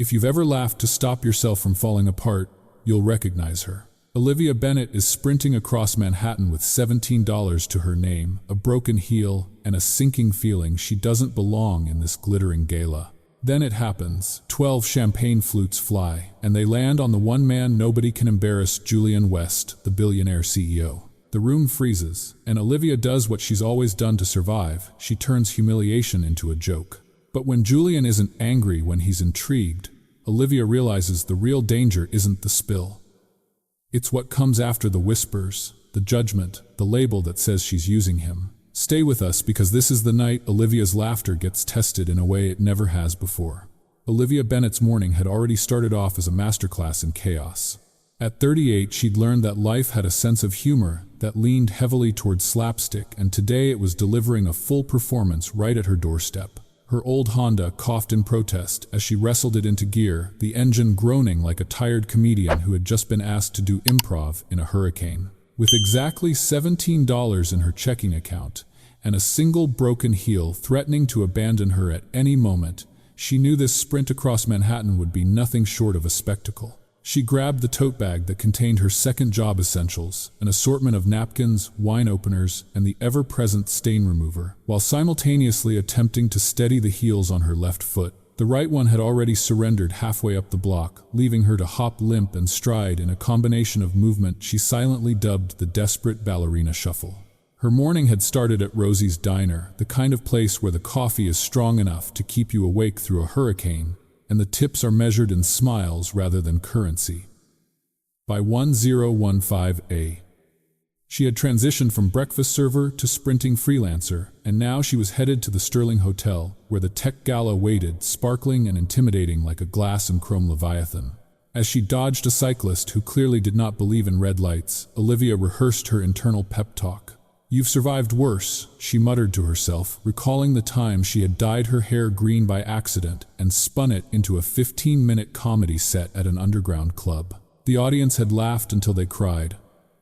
If you've ever laughed to stop yourself from falling apart, you'll recognize her. Olivia Bennett is sprinting across Manhattan with $17 to her name, a broken heel, and a sinking feeling she doesn't belong in this glittering gala. Then it happens. 12 champagne flutes fly, and they land on the one man nobody can embarrass, Julian West, the billionaire CEO. The room freezes, and Olivia does what she's always done to survive. She turns humiliation into a joke. But when Julian isn't angry, when he's intrigued, Olivia realizes the real danger isn't the spill. It's what comes after the whispers, the judgment, the label that says she's using him. Stay with us, because this is the night Olivia's laughter gets tested in a way it never has before. Olivia Bennett's morning had already started off as a masterclass in chaos. At 38, she'd learned that life had a sense of humor that leaned heavily towards slapstick, and today it was delivering a full performance right at her doorstep. Her old Honda coughed in protest as she wrestled it into gear, the engine groaning like a tired comedian who had just been asked to do improv in a hurricane. With exactly $17 in her checking account and a single broken heel threatening to abandon her at any moment, she knew this sprint across Manhattan would be nothing short of a spectacle. She grabbed the tote bag that contained her second job essentials, an assortment of napkins, wine openers, and the ever-present stain remover, while simultaneously attempting to steady the heels on her left foot. The right one had already surrendered halfway up the block, leaving her to hop limp and stride in a combination of movement she silently dubbed the desperate ballerina shuffle. Her morning had started at Rosie's Diner, the kind of place where the coffee is strong enough to keep you awake through a hurricane, and the tips are measured in smiles rather than currency. By 1015 she had transitioned from breakfast server to sprinting freelancer, and now she was headed to the Sterling Hotel, where the tech gala waited, sparkling and intimidating like a glass and chrome leviathan. As she dodged a cyclist who clearly did not believe in red lights, Olivia rehearsed her internal pep talk. "You've survived worse," she muttered to herself, recalling the time she had dyed her hair green by accident and spun it into a 15-minute comedy set at an underground club. The audience had laughed until they cried.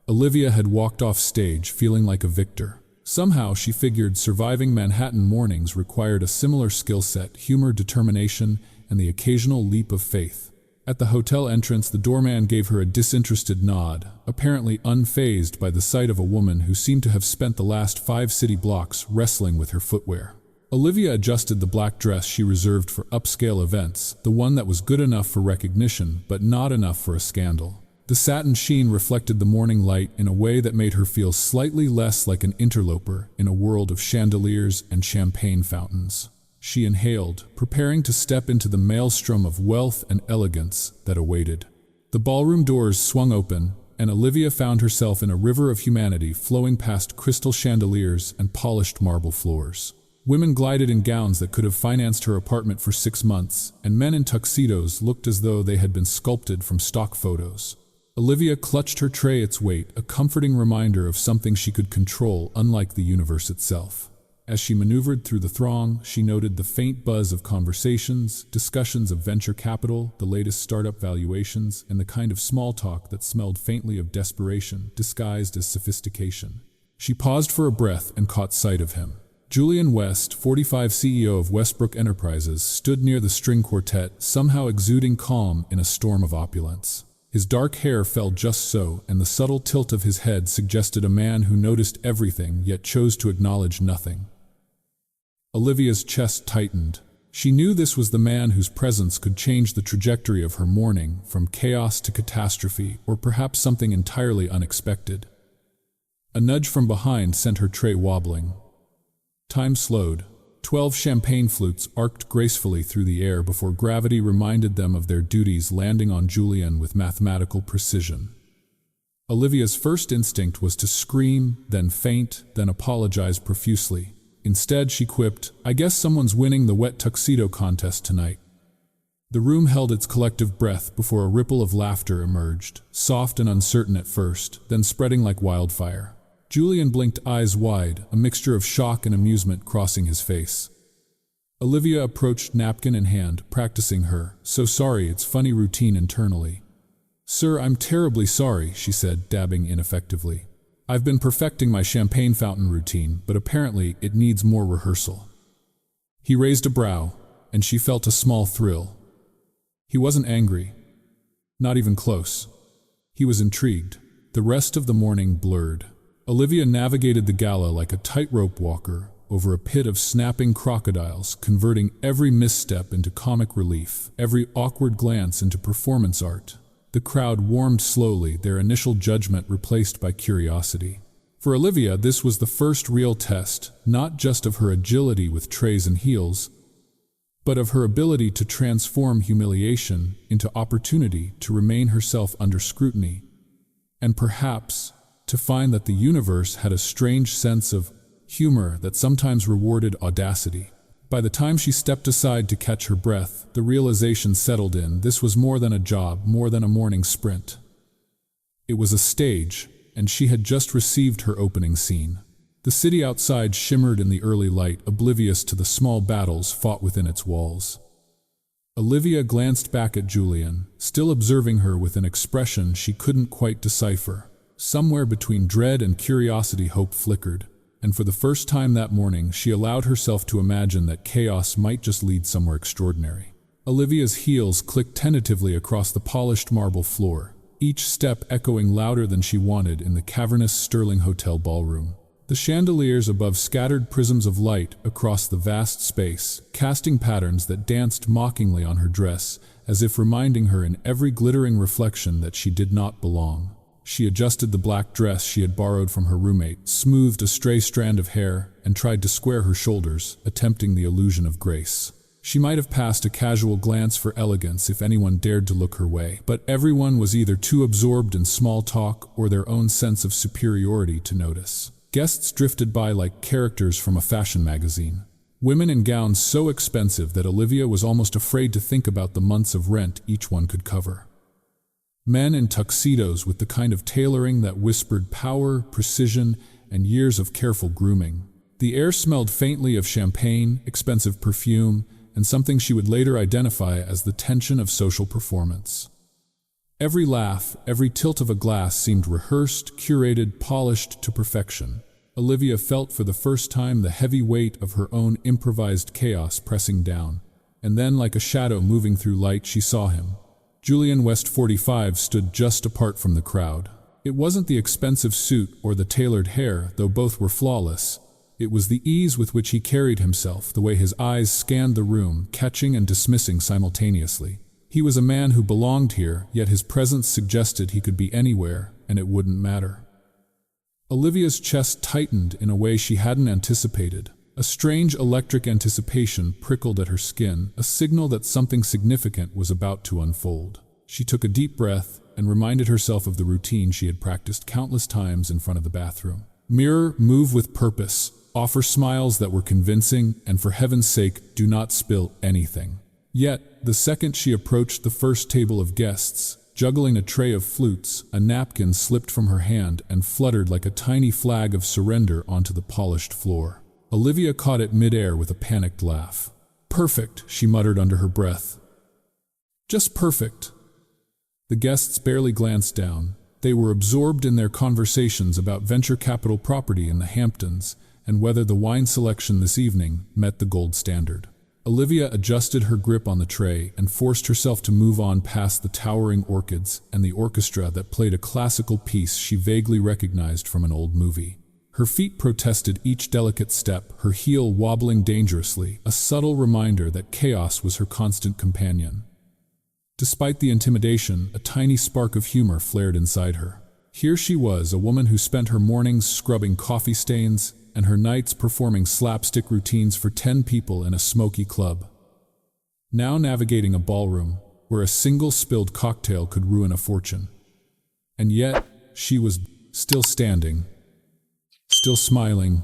Olivia had walked off stage feeling like a victor. Somehow she figured surviving Manhattan mornings required a similar skill set, humor, determination, and the occasional leap of faith. At the hotel entrance, the doorman gave her a disinterested nod, apparently unfazed by the sight of a woman who seemed to have spent the last 5 city blocks wrestling with her footwear. Olivia adjusted the black dress she reserved for upscale events, the one that was good enough for recognition but not enough for a scandal. The satin sheen reflected the morning light in a way that made her feel slightly less like an interloper in a world of chandeliers and champagne fountains. She inhaled, preparing to step into the maelstrom of wealth and elegance that awaited. The ballroom doors swung open, and Olivia found herself in a river of humanity flowing past crystal chandeliers and polished marble floors. Women glided in gowns that could have financed her apartment for 6 months, and men in tuxedos looked as though they had been sculpted from stock photos. Olivia clutched her tray its weight, a comforting reminder of something she could control, unlike the universe itself. As she maneuvered through the throng, she noted the faint buzz of conversations, discussions of venture capital, the latest startup valuations, and the kind of small talk that smelled faintly of desperation, disguised as sophistication. She paused for a breath and caught sight of him. Julian West, 45, CEO of Westbrook Enterprises, stood near the string quartet, somehow exuding calm in a storm of opulence. His dark hair fell just so, and the subtle tilt of his head suggested a man who noticed everything yet chose to acknowledge nothing. Olivia's chest tightened. She knew this was the man whose presence could change the trajectory of her morning, from chaos to catastrophe, or perhaps something entirely unexpected. A nudge from behind sent her tray wobbling. Time slowed. 12 champagne flutes arced gracefully through the air before gravity reminded them of their duties, landing on Julian with mathematical precision. Olivia's first instinct was to scream, then faint, then apologize profusely. Instead, she quipped, "I guess someone's winning the wet tuxedo contest tonight." The room held its collective breath before a ripple of laughter emerged, soft and uncertain at first, then spreading like wildfire. Julian blinked, eyes wide, a mixture of shock and amusement crossing his face. Olivia approached, napkin in hand, practicing her "so sorry, it's funny" routine internally. "Sir, I'm terribly sorry," she said, dabbing ineffectively. "I've been perfecting my champagne fountain routine, but apparently it needs more rehearsal." He raised a brow, and she felt a small thrill. He wasn't angry, not even close. He was intrigued. The rest of the morning blurred. Olivia navigated the gala like a tightrope walker over a pit of snapping crocodiles, converting every misstep into comic relief, every awkward glance into performance art. The crowd warmed slowly, their initial judgment replaced by curiosity. For Olivia, this was the first real test, not just of her agility with trays and heels, but of her ability to transform humiliation into opportunity to remain herself under scrutiny, and perhaps to find that the universe had a strange sense of humor that sometimes rewarded audacity. By the time she stepped aside to catch her breath, the realization settled in. This was more than a job, more than a morning sprint. It was a stage, and she had just received her opening scene. The city outside shimmered in the early light, oblivious to the small battles fought within its walls. Olivia glanced back at Julian, still observing her with an expression she couldn't quite decipher. Somewhere between dread and curiosity, hope flickered, and for the first time that morning she allowed herself to imagine that chaos might just lead somewhere extraordinary. Olivia's heels clicked tentatively across the polished marble floor, each step echoing louder than she wanted in the cavernous Sterling Hotel ballroom. The chandeliers above scattered prisms of light across the vast space, casting patterns that danced mockingly on her dress, as if reminding her in every glittering reflection that she did not belong. She adjusted the black dress she had borrowed from her roommate, smoothed a stray strand of hair, and tried to square her shoulders, attempting the illusion of grace. She might have passed a casual glance for elegance if anyone dared to look her way, but everyone was either too absorbed in small talk or their own sense of superiority to notice. Guests drifted by like characters from a fashion magazine. Women in gowns so expensive that Olivia was almost afraid to think about the months of rent each one could cover. Men in tuxedos with the kind of tailoring that whispered power, precision, and years of careful grooming. The air smelled faintly of champagne, expensive perfume, and something she would later identify as the tension of social performance. Every laugh, every tilt of a glass seemed rehearsed, curated, polished to perfection. Olivia felt for the first time the heavy weight of her own improvised chaos pressing down, and then, like a shadow moving through light, she saw him. Julian West, 45, stood just apart from the crowd. It wasn't the expensive suit or the tailored hair, though both were flawless. It was the ease with which he carried himself, the way his eyes scanned the room, catching and dismissing simultaneously. He was a man who belonged here, yet his presence suggested he could be anywhere, and it wouldn't matter. Olivia's chest tightened in a way she hadn't anticipated. A strange electric anticipation prickled at her skin, a signal that something significant was about to unfold. She took a deep breath and reminded herself of the routine she had practiced countless times in front of the bathroom. Mirror, move with purpose, offer smiles that were convincing, and for heaven's sake, do not spill anything. Yet, the second she approached the first table of guests, juggling a tray of flutes, a napkin slipped from her hand and fluttered like a tiny flag of surrender onto the polished floor. Olivia caught it mid-air with a panicked laugh. "Perfect," she muttered under her breath. "Just perfect." The guests barely glanced down. They were absorbed in their conversations about venture capital property in the Hamptons and whether the wine selection this evening met the gold standard. Olivia adjusted her grip on the tray and forced herself to move on past the towering orchids and the orchestra that played a classical piece she vaguely recognized from an old movie. Her feet protested each delicate step, her heel wobbling dangerously, a subtle reminder that chaos was her constant companion. Despite the intimidation, a tiny spark of humor flared inside her. Here she was, a woman who spent her mornings scrubbing coffee stains and her nights performing slapstick routines for 10 people in a smoky club. Now navigating a ballroom where a single spilled cocktail could ruin a fortune. And yet, she was still standing, still smiling,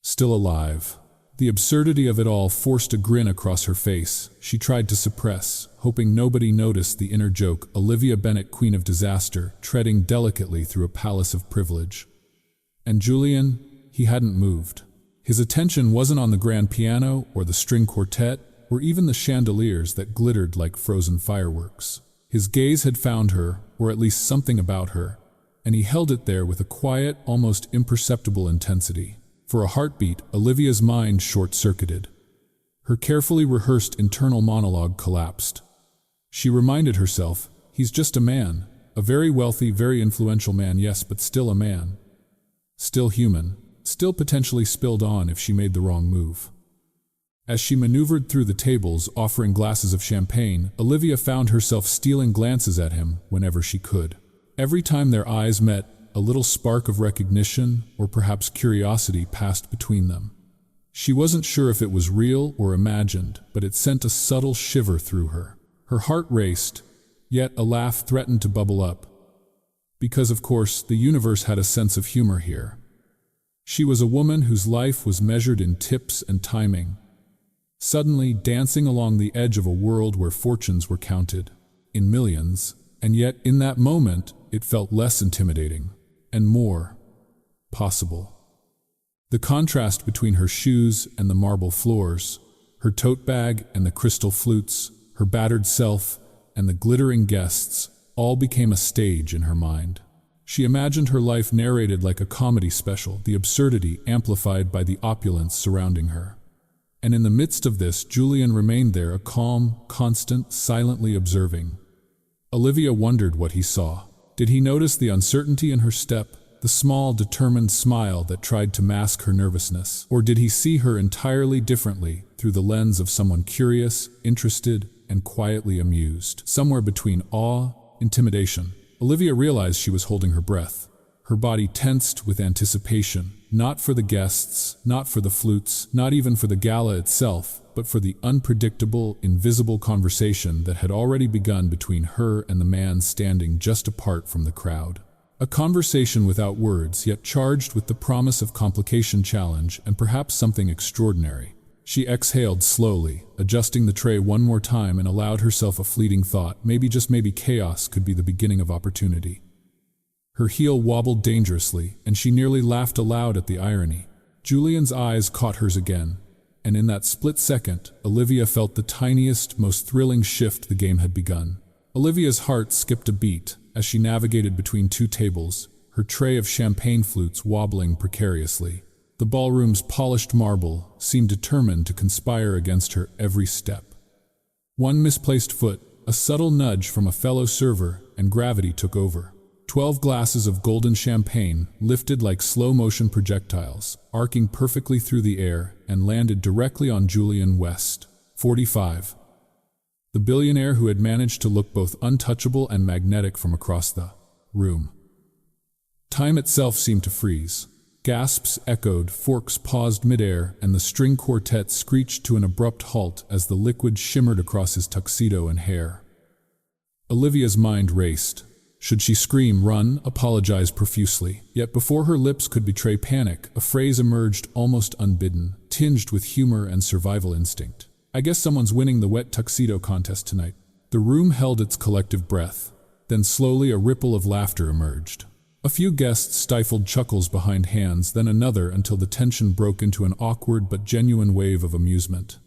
still alive. The absurdity of it all forced a grin across her face. She tried to suppress, hoping nobody noticed the inner joke, Olivia Bennett, queen of disaster, treading delicately through a palace of privilege. And Julian, he hadn't moved. His attention wasn't on the grand piano or the string quartet or even the chandeliers that glittered like frozen fireworks. His gaze had found her, or at least something about her, and he held it there with a quiet, almost imperceptible intensity. For a heartbeat, Olivia's mind short-circuited. Her carefully rehearsed internal monologue collapsed. She reminded herself, he's just a man, a very wealthy, very influential man, yes, but still a man. Still human, still potentially spilled on if she made the wrong move. As she maneuvered through the tables offering glasses of champagne, Olivia found herself stealing glances at him whenever she could. Every time their eyes met, a little spark of recognition or perhaps curiosity passed between them. She wasn't sure if it was real or imagined, but it sent a subtle shiver through her. Her heart raced, yet a laugh threatened to bubble up. Because, of course, the universe had a sense of humor here. She was a woman whose life was measured in tips and timing, suddenly dancing along the edge of a world where fortunes were counted in millions, and yet in that moment it felt less intimidating and more possible. The contrast between her shoes and the marble floors, her tote bag and the crystal flutes, her battered self and the glittering guests, all became a stage in her mind. She imagined her life narrated like a comedy special, the absurdity amplified by the opulence surrounding her. And in the midst of this, Julian remained there, a calm, constant, silently observing. Olivia wondered what he saw. Did he notice the uncertainty in her step, the small, determined smile that tried to mask her nervousness? Or did he see her entirely differently, through the lens of someone curious, interested, and quietly amused? Somewhere between awe, intimidation. Olivia realized she was holding her breath. Her body tensed with anticipation, not for the guests, not for the flutes, not even for the gala itself, but for the unpredictable, invisible conversation that had already begun between her and the man standing just apart from the crowd. A conversation without words, yet charged with the promise of complication, challenge, and perhaps something extraordinary. She exhaled slowly, adjusting the tray one more time, and allowed herself a fleeting thought. Maybe, just maybe, chaos could be the beginning of opportunity. Her heel wobbled dangerously, and she nearly laughed aloud at the irony. Julian's eyes caught hers again, and in that split second, Olivia felt the tiniest, most thrilling shift the game had begun. Olivia's heart skipped a beat as she navigated between two tables, her tray of champagne flutes wobbling precariously. The ballroom's polished marble seemed determined to conspire against her every step. One misplaced foot, a subtle nudge from a fellow server, and gravity took over. 12 glasses of golden champagne lifted like slow-motion projectiles, arcing perfectly through the air and landed directly on Julian West, 45. The billionaire who had managed to look both untouchable and magnetic from across the room. Time itself seemed to freeze. Gasps echoed, forks paused midair, and the string quartet screeched to an abrupt halt as the liquid shimmered across his tuxedo and hair. Olivia's mind raced. Should she scream, run, apologize profusely? Yet before her lips could betray panic, a phrase emerged almost unbidden, tinged with humor and survival instinct. "I guess someone's winning the wet tuxedo contest tonight." The room held its collective breath. Then slowly a ripple of laughter emerged. A few guests stifled chuckles behind hands, then another, until the tension broke into an awkward but genuine wave of amusement.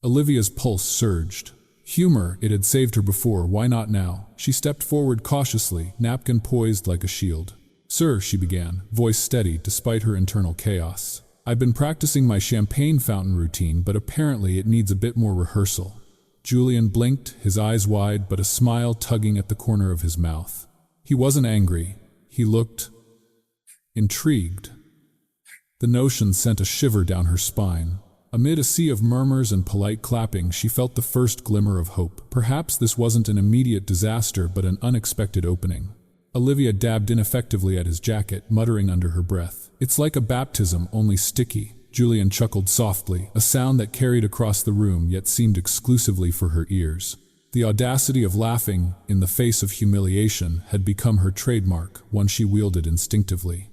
Olivia's pulse surged. Humor, it had saved her before, why not now? She stepped forward cautiously, napkin poised like a shield. "Sir," she began, voice steady despite her internal chaos. "I've been practicing my champagne fountain routine, but apparently it needs a bit more rehearsal." Julian blinked, his eyes wide, but a smile tugging at the corner of his mouth. He wasn't angry. He looked intrigued. The notion sent a shiver down her spine. Amid a sea of murmurs and polite clapping, she felt the first glimmer of hope. Perhaps this wasn't an immediate disaster, but an unexpected opening. Olivia dabbed ineffectively at his jacket, muttering under her breath, "It's like a baptism, only sticky." Julian chuckled softly, a sound that carried across the room yet seemed exclusively for her ears. The audacity of laughing in the face of humiliation had become her trademark, one she wielded instinctively.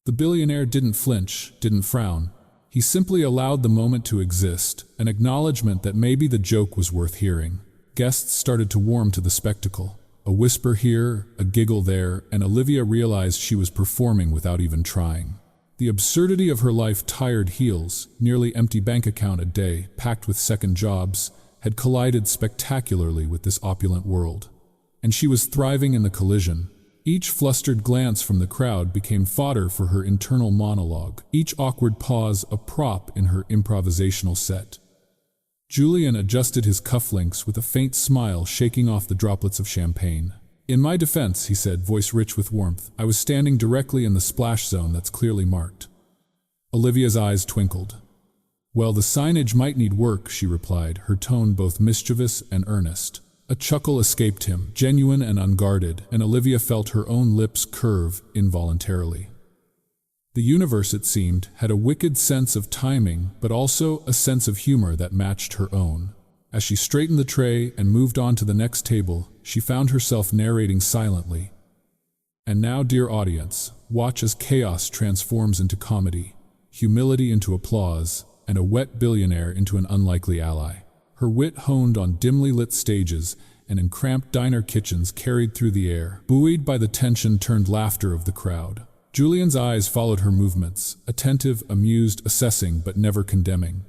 The billionaire didn't flinch, didn't frown. He simply allowed the moment to exist, an acknowledgement that maybe the joke was worth hearing. Guests started to warm to the spectacle. A whisper here, a giggle there, and Olivia realized she was performing without even trying. The absurdity of her life, tired heels, nearly empty bank account a day, packed with second jobs, had collided spectacularly with this opulent world. And she was thriving in the collision. Each flustered glance from the crowd became fodder for her internal monologue, each awkward pause a prop in her improvisational set. Julian adjusted his cufflinks with a faint smile, shaking off the droplets of champagne. "In my defense," he said, voice rich with warmth, "I was standing directly in the splash zone that's clearly marked." Olivia's eyes twinkled. "Well, the signage might need work," she replied, her tone both mischievous and earnest. A chuckle escaped him, genuine and unguarded, and Olivia felt her own lips curve involuntarily. The universe, it seemed, had a wicked sense of timing, but also a sense of humor that matched her own. As she straightened the tray and moved on to the next table, she found herself narrating silently. "And now, dear audience, watch as chaos transforms into comedy, humility into applause, and a wet billionaire into an unlikely ally." Her wit honed on dimly lit stages and in cramped diner kitchens carried through the air, buoyed by the tension-turned laughter of the crowd. Julian's eyes followed her movements, attentive, amused, assessing, but never condemning.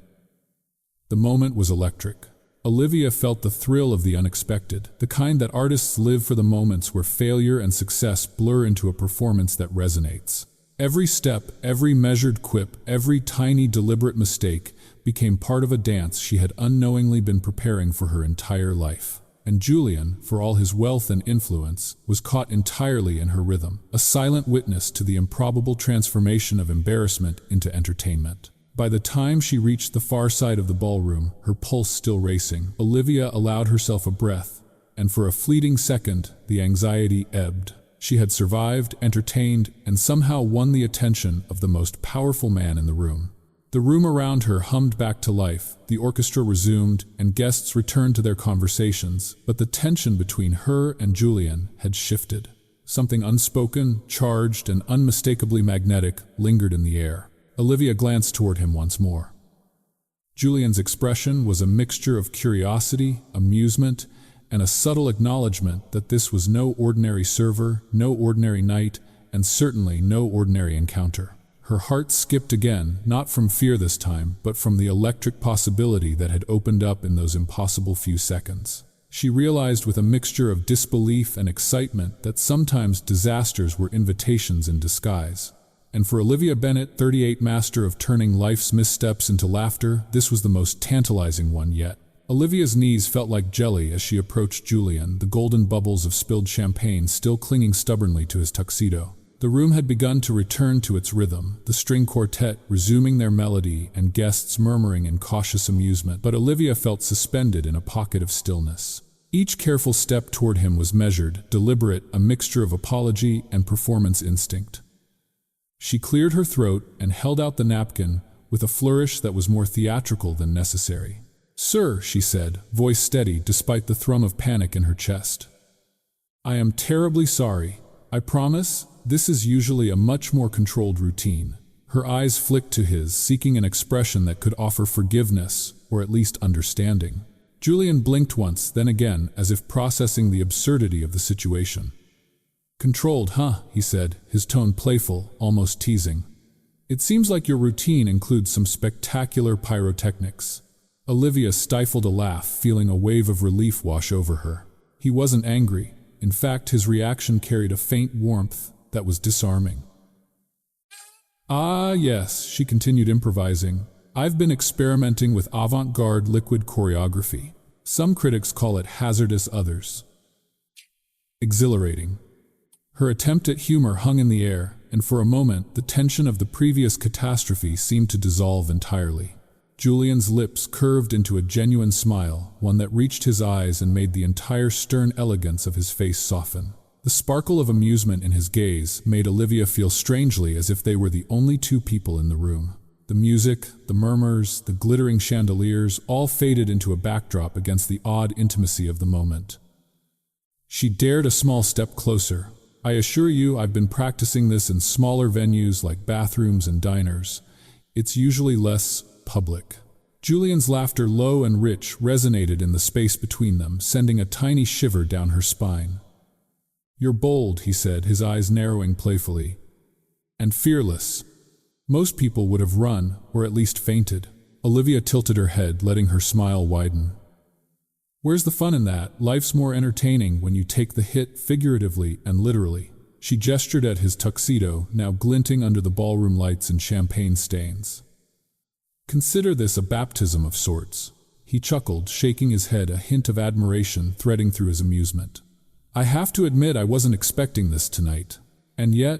The moment was electric. Olivia felt the thrill of the unexpected, the kind that artists live for, the moments where failure and success blur into a performance that resonates. Every step, every measured quip, every tiny deliberate mistake became part of a dance she had unknowingly been preparing for her entire life. And Julian, for all his wealth and influence, was caught entirely in her rhythm, a silent witness to the improbable transformation of embarrassment into entertainment. By the time she reached the far side of the ballroom, her pulse still racing, Olivia allowed herself a breath, and for a fleeting second, the anxiety ebbed. She had survived, entertained, and somehow won the attention of the most powerful man in the room. The room around her hummed back to life, the orchestra resumed, and guests returned to their conversations, but the tension between her and Julian had shifted. Something unspoken, charged, and unmistakably magnetic lingered in the air. Olivia glanced toward him once more. Julian's expression was a mixture of curiosity, amusement, and a subtle acknowledgement that this was no ordinary server, no ordinary night, and certainly no ordinary encounter. Her heart skipped again, not from fear this time, but from the electric possibility that had opened up in those impossible few seconds. She realized with a mixture of disbelief and excitement that sometimes disasters were invitations in disguise. And for Olivia Bennett, 38, master of turning life's missteps into laughter, this was the most tantalizing one yet. Olivia's knees felt like jelly as she approached Julian, the golden bubbles of spilled champagne still clinging stubbornly to his tuxedo. The room had begun to return to its rhythm, the string quartet resuming their melody and guests murmuring in cautious amusement, but Olivia felt suspended in a pocket of stillness. Each careful step toward him was measured, deliberate, a mixture of apology and performance instinct. She cleared her throat and held out the napkin with a flourish that was more theatrical than necessary. "Sir," she said, voice steady despite the thrum of panic in her chest. "I am terribly sorry. I promise, this is usually a much more controlled routine." Her eyes flicked to his, seeking an expression that could offer forgiveness, or at least understanding. Julian blinked once, then again, as if processing the absurdity of the situation. "Controlled, huh?" he said, his tone playful, almost teasing. "It seems like your routine includes some spectacular pyrotechnics." Olivia stifled a laugh, feeling a wave of relief wash over her. He wasn't angry. In fact, his reaction carried a faint warmth that was disarming. "Ah, yes," she continued, improvising. "I've been experimenting with avant-garde liquid choreography. Some critics call it hazardous, others exhilarating." Her attempt at humor hung in the air, and for a moment, the tension of the previous catastrophe seemed to dissolve entirely. Julian's lips curved into a genuine smile, one that reached his eyes and made the entire stern elegance of his face soften. The sparkle of amusement in his gaze made Olivia feel strangely as if they were the only two people in the room. The music, the murmurs, the glittering chandeliers all faded into a backdrop against the odd intimacy of the moment. She dared a small step closer. "I assure you, I've been practicing this in smaller venues like bathrooms and diners. It's usually less public." Julian's laughter, low and rich, resonated in the space between them, sending a tiny shiver down her spine. "You're bold," he said, his eyes narrowing playfully. "And fearless. Most people would have run, or at least fainted." Olivia tilted her head, letting her smile widen. "Where's the fun in that? Life's more entertaining when you take the hit figuratively and literally." She gestured at his tuxedo, now glinting under the ballroom lights and champagne stains. "Consider this a baptism of sorts." He chuckled, shaking his head, a hint of admiration threading through his amusement. I have to admit I wasn't expecting this tonight. And yet…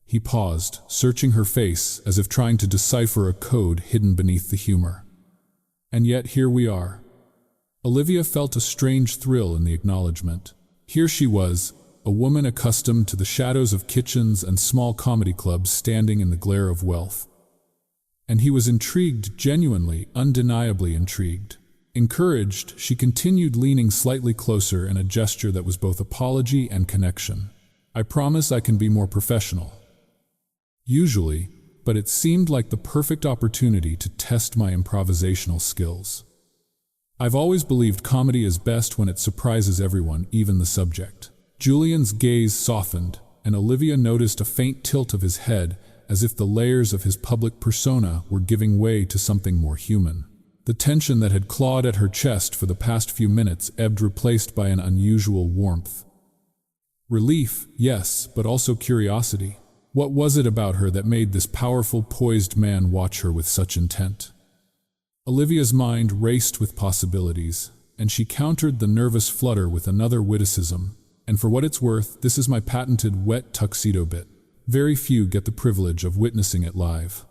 He paused, searching her face as if trying to decipher a code hidden beneath the humor. And yet here we are. Olivia felt a strange thrill in the acknowledgement. Here she was, a woman accustomed to the shadows of kitchens and small comedy clubs, standing in the glare of wealth. And he was intrigued, genuinely, undeniably intrigued. Encouraged, she continued, leaning slightly closer in a gesture that was both apology and connection. I promise I can be more professional. Usually, but it seemed like the perfect opportunity to test my improvisational skills. I've always believed comedy is best when it surprises everyone, even the subject. Julian's gaze softened, and Olivia noticed a faint tilt of his head, as if the layers of his public persona were giving way to something more human. The tension that had clawed at her chest for the past few minutes ebbed, replaced by an unusual warmth. Relief, yes, but also curiosity. What was it about her that made this powerful, poised man watch her with such intent? Olivia's mind raced with possibilities, and she countered the nervous flutter with another witticism. And for what it's worth, this is my patented wet tuxedo bit. Very few get the privilege of witnessing it live.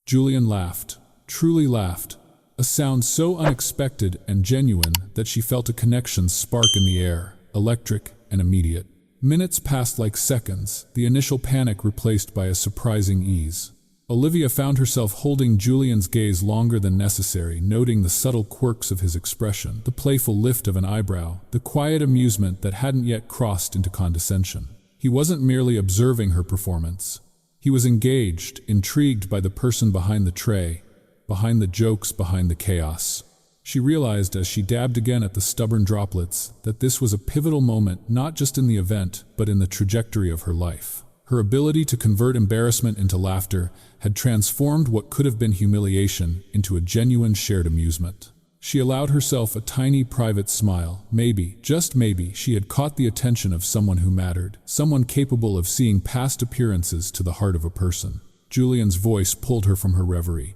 Julian laughed, truly laughed, a sound so unexpected and genuine that she felt a connection spark in the air, electric and immediate. Minutes passed like seconds, the initial panic replaced by a surprising ease. Olivia found herself holding Julian's gaze longer than necessary, noting the subtle quirks of his expression, the playful lift of an eyebrow, the quiet amusement that hadn't yet crossed into condescension. He wasn't merely observing her performance. He was engaged, intrigued by the person behind the tray, behind the jokes, behind the chaos. She realized as she dabbed again at the stubborn droplets that this was a pivotal moment, not just in the event, but in the trajectory of her life. Her ability to convert embarrassment into laughter had transformed what could have been humiliation into a genuine shared amusement. She allowed herself a tiny private smile. Maybe, just maybe, she had caught the attention of someone who mattered, someone capable of seeing past appearances to the heart of a person. Julian's voice pulled her from her reverie.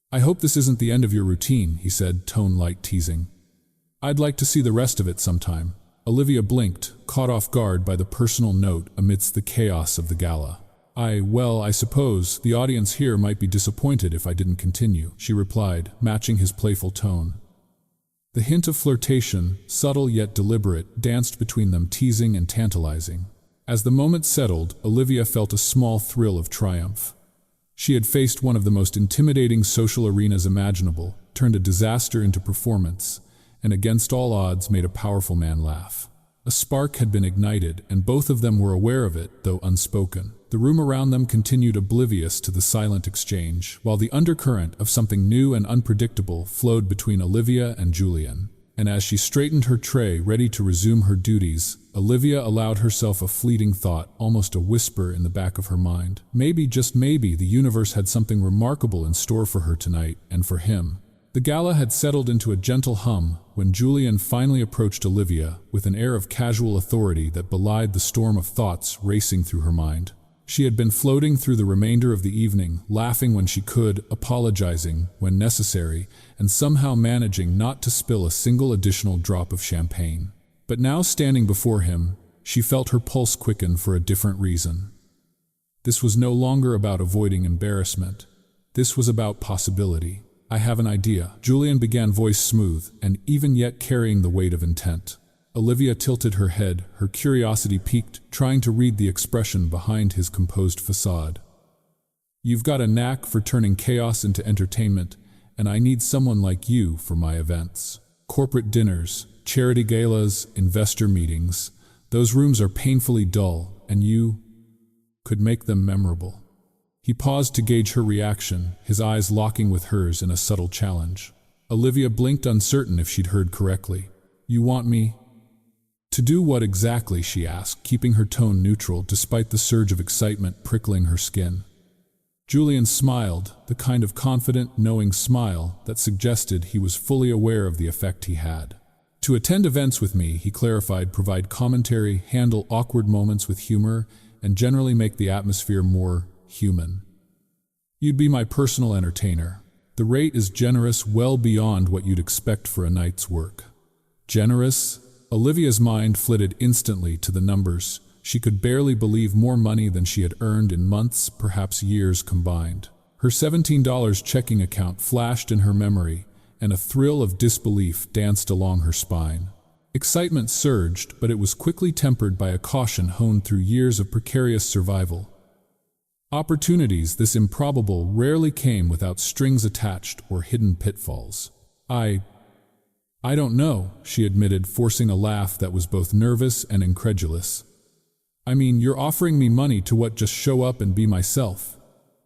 I hope this isn't the end of your routine, he said, tone light teasing. I'd like to see the rest of it sometime. Olivia blinked, caught off guard by the personal note amidst the chaos of the gala. I suppose the audience here might be disappointed if I didn't continue, she replied, matching his playful tone. The hint of flirtation, subtle yet deliberate, danced between them, teasing and tantalizing. As the moment settled, Olivia felt a small thrill of triumph. She had faced one of the most intimidating social arenas imaginable, turned a disaster into performance, and against all odds made a powerful man laugh. A spark had been ignited, and both of them were aware of it, though unspoken. The room around them continued oblivious to the silent exchange, while the undercurrent of something new and unpredictable flowed between Olivia and Julian. And as she straightened her tray, ready to resume her duties, Olivia allowed herself a fleeting thought, almost a whisper in the back of her mind. Maybe, just maybe, the universe had something remarkable in store for her tonight, and for him. The gala had settled into a gentle hum when Julian finally approached Olivia with an air of casual authority that belied the storm of thoughts racing through her mind. She had been floating through the remainder of the evening, laughing when she could, apologizing when necessary, and somehow managing not to spill a single additional drop of champagne. But now, standing before him, she felt her pulse quicken for a different reason. This was no longer about avoiding embarrassment. This was about possibility. I have an idea. Julian began, voice smooth, and even yet carrying the weight of intent. Olivia tilted her head, her curiosity piqued, trying to read the expression behind his composed facade. You've got a knack for turning chaos into entertainment, and I need someone like you for my events. Corporate dinners, charity galas, investor meetings, those rooms are painfully dull, and you could make them memorable. He paused to gauge her reaction, his eyes locking with hers in a subtle challenge. Olivia blinked, uncertain if she'd heard correctly. You want me to do what exactly, she asked, keeping her tone neutral despite the surge of excitement prickling her skin. Julian smiled, the kind of confident, knowing smile that suggested he was fully aware of the effect he had. To attend events with me, he clarified, provide commentary, handle awkward moments with humor, and generally make the atmosphere more human. You'd be my personal entertainer. The rate is generous, well beyond what you'd expect for a night's work. Generous? Olivia's mind flitted instantly to the numbers. She could barely believe more money than she had earned in months, perhaps years combined. Her $17 checking account flashed in her memory, and a thrill of disbelief danced along her spine. Excitement surged, but it was quickly tempered by a caution honed through years of precarious survival. Opportunities this improbable rarely came without strings attached or hidden pitfalls. I don't know, she admitted, forcing a laugh that was both nervous and incredulous. I mean, you're offering me money to what, just show up and be myself?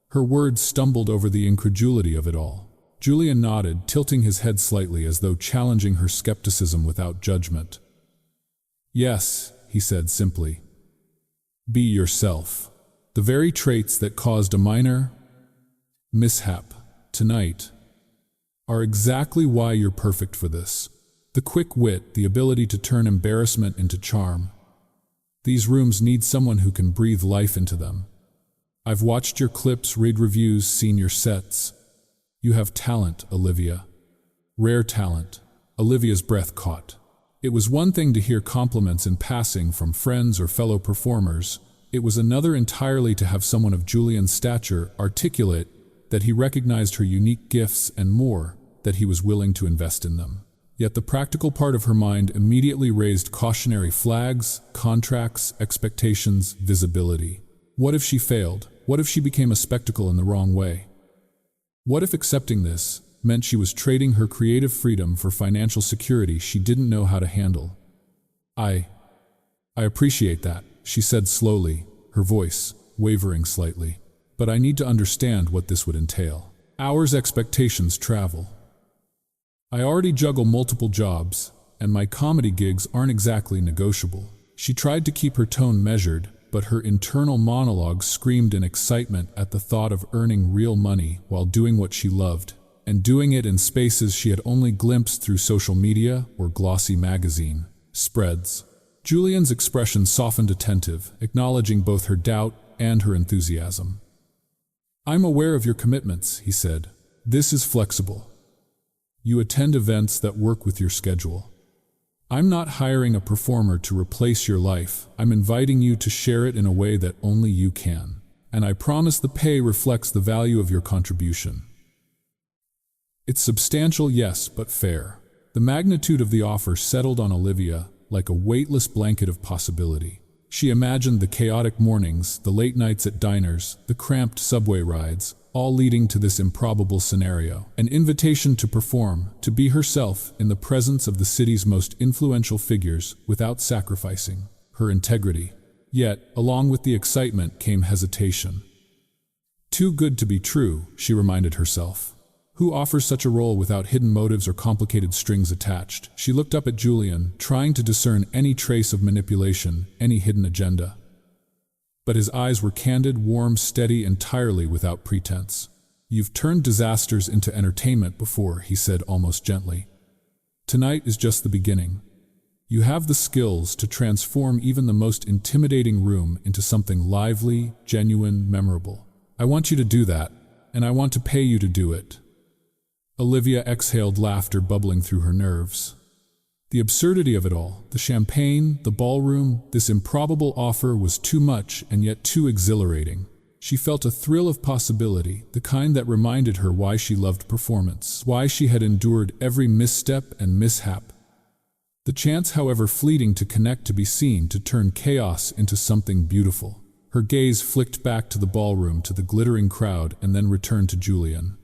Her words stumbled over the incredulity of it all. Julian nodded, tilting his head slightly as though challenging her skepticism without judgment. Yes, he said simply. Be yourself. The very traits that caused a minor mishap tonight are exactly why you're perfect for this. The quick wit, the ability to turn embarrassment into charm. These rooms need someone who can breathe life into them. I've watched your clips, read reviews, seen your sets. You have talent, Olivia. Rare talent. Olivia's breath caught. It was one thing to hear compliments in passing from friends or fellow performers. It was another entirely to have someone of Julian's stature articulate that he recognized her unique gifts and more, that he was willing to invest in them. Yet the practical part of her mind immediately raised cautionary flags, contracts, expectations, visibility. What if she failed? What if she became a spectacle in the wrong way? What if accepting this meant she was trading her creative freedom for financial security she didn't know how to handle? I appreciate that, she said slowly, her voice wavering slightly. But I need to understand what this would entail. Hours, expectations, travel. I already juggle multiple jobs, and my comedy gigs aren't exactly negotiable. She tried to keep her tone measured, but her internal monologue screamed in excitement at the thought of earning real money while doing what she loved, and doing it in spaces she had only glimpsed through social media or glossy magazine spreads. Julian's expression softened, attentive, acknowledging both her doubt and her enthusiasm. I'm aware of your commitments, he said. This is flexible. You attend events that work with your schedule. I'm not hiring a performer to replace your life. I'm inviting you to share it in a way that only you can. And I promise the pay reflects the value of your contribution. It's substantial, yes, but fair. The magnitude of the offer settled on Olivia like a weightless blanket of possibility. She imagined the chaotic mornings, the late nights at diners, the cramped subway rides, all leading to this improbable scenario. An invitation to perform, to be herself in the presence of the city's most influential figures without sacrificing her integrity. Yet, along with the excitement came hesitation. Too good to be true, she reminded herself. Who offers such a role without hidden motives or complicated strings attached? She looked up at Julian, trying to discern any trace of manipulation, any hidden agenda. But his eyes were candid, warm, steady, entirely without pretense. You've turned disasters into entertainment before, he said almost gently. Tonight is just the beginning. You have the skills to transform even the most intimidating room into something lively, genuine, memorable. I want you to do that, and I want to pay you to do it. Olivia exhaled, laughter bubbling through her nerves. The absurdity of it all, the champagne, the ballroom, this improbable offer was too much and yet too exhilarating. She felt a thrill of possibility, the kind that reminded her why she loved performance, why she had endured every misstep and mishap. The chance, however fleeting, to connect, to be seen, to turn chaos into something beautiful. Her gaze flicked back to the ballroom, to the glittering crowd, and then returned to Julian.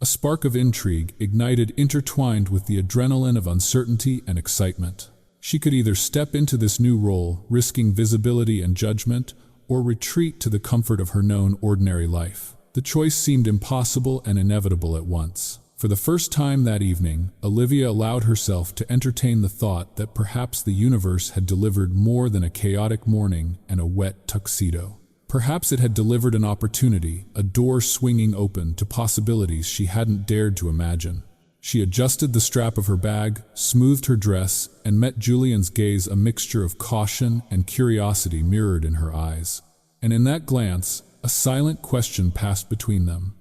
A spark of intrigue ignited, intertwined with the adrenaline of uncertainty and excitement. She could either step into this new role, risking visibility and judgment, or retreat to the comfort of her known ordinary life. The choice seemed impossible and inevitable at once. For the first time that evening, Olivia allowed herself to entertain the thought that perhaps the universe had delivered more than a chaotic morning and a wet tuxedo. Perhaps it had delivered an opportunity, a door swinging open to possibilities she hadn't dared to imagine. She adjusted the strap of her bag, smoothed her dress, and met Julian's gaze, a mixture of caution and curiosity mirrored in her eyes. And in that glance, a silent question passed between them.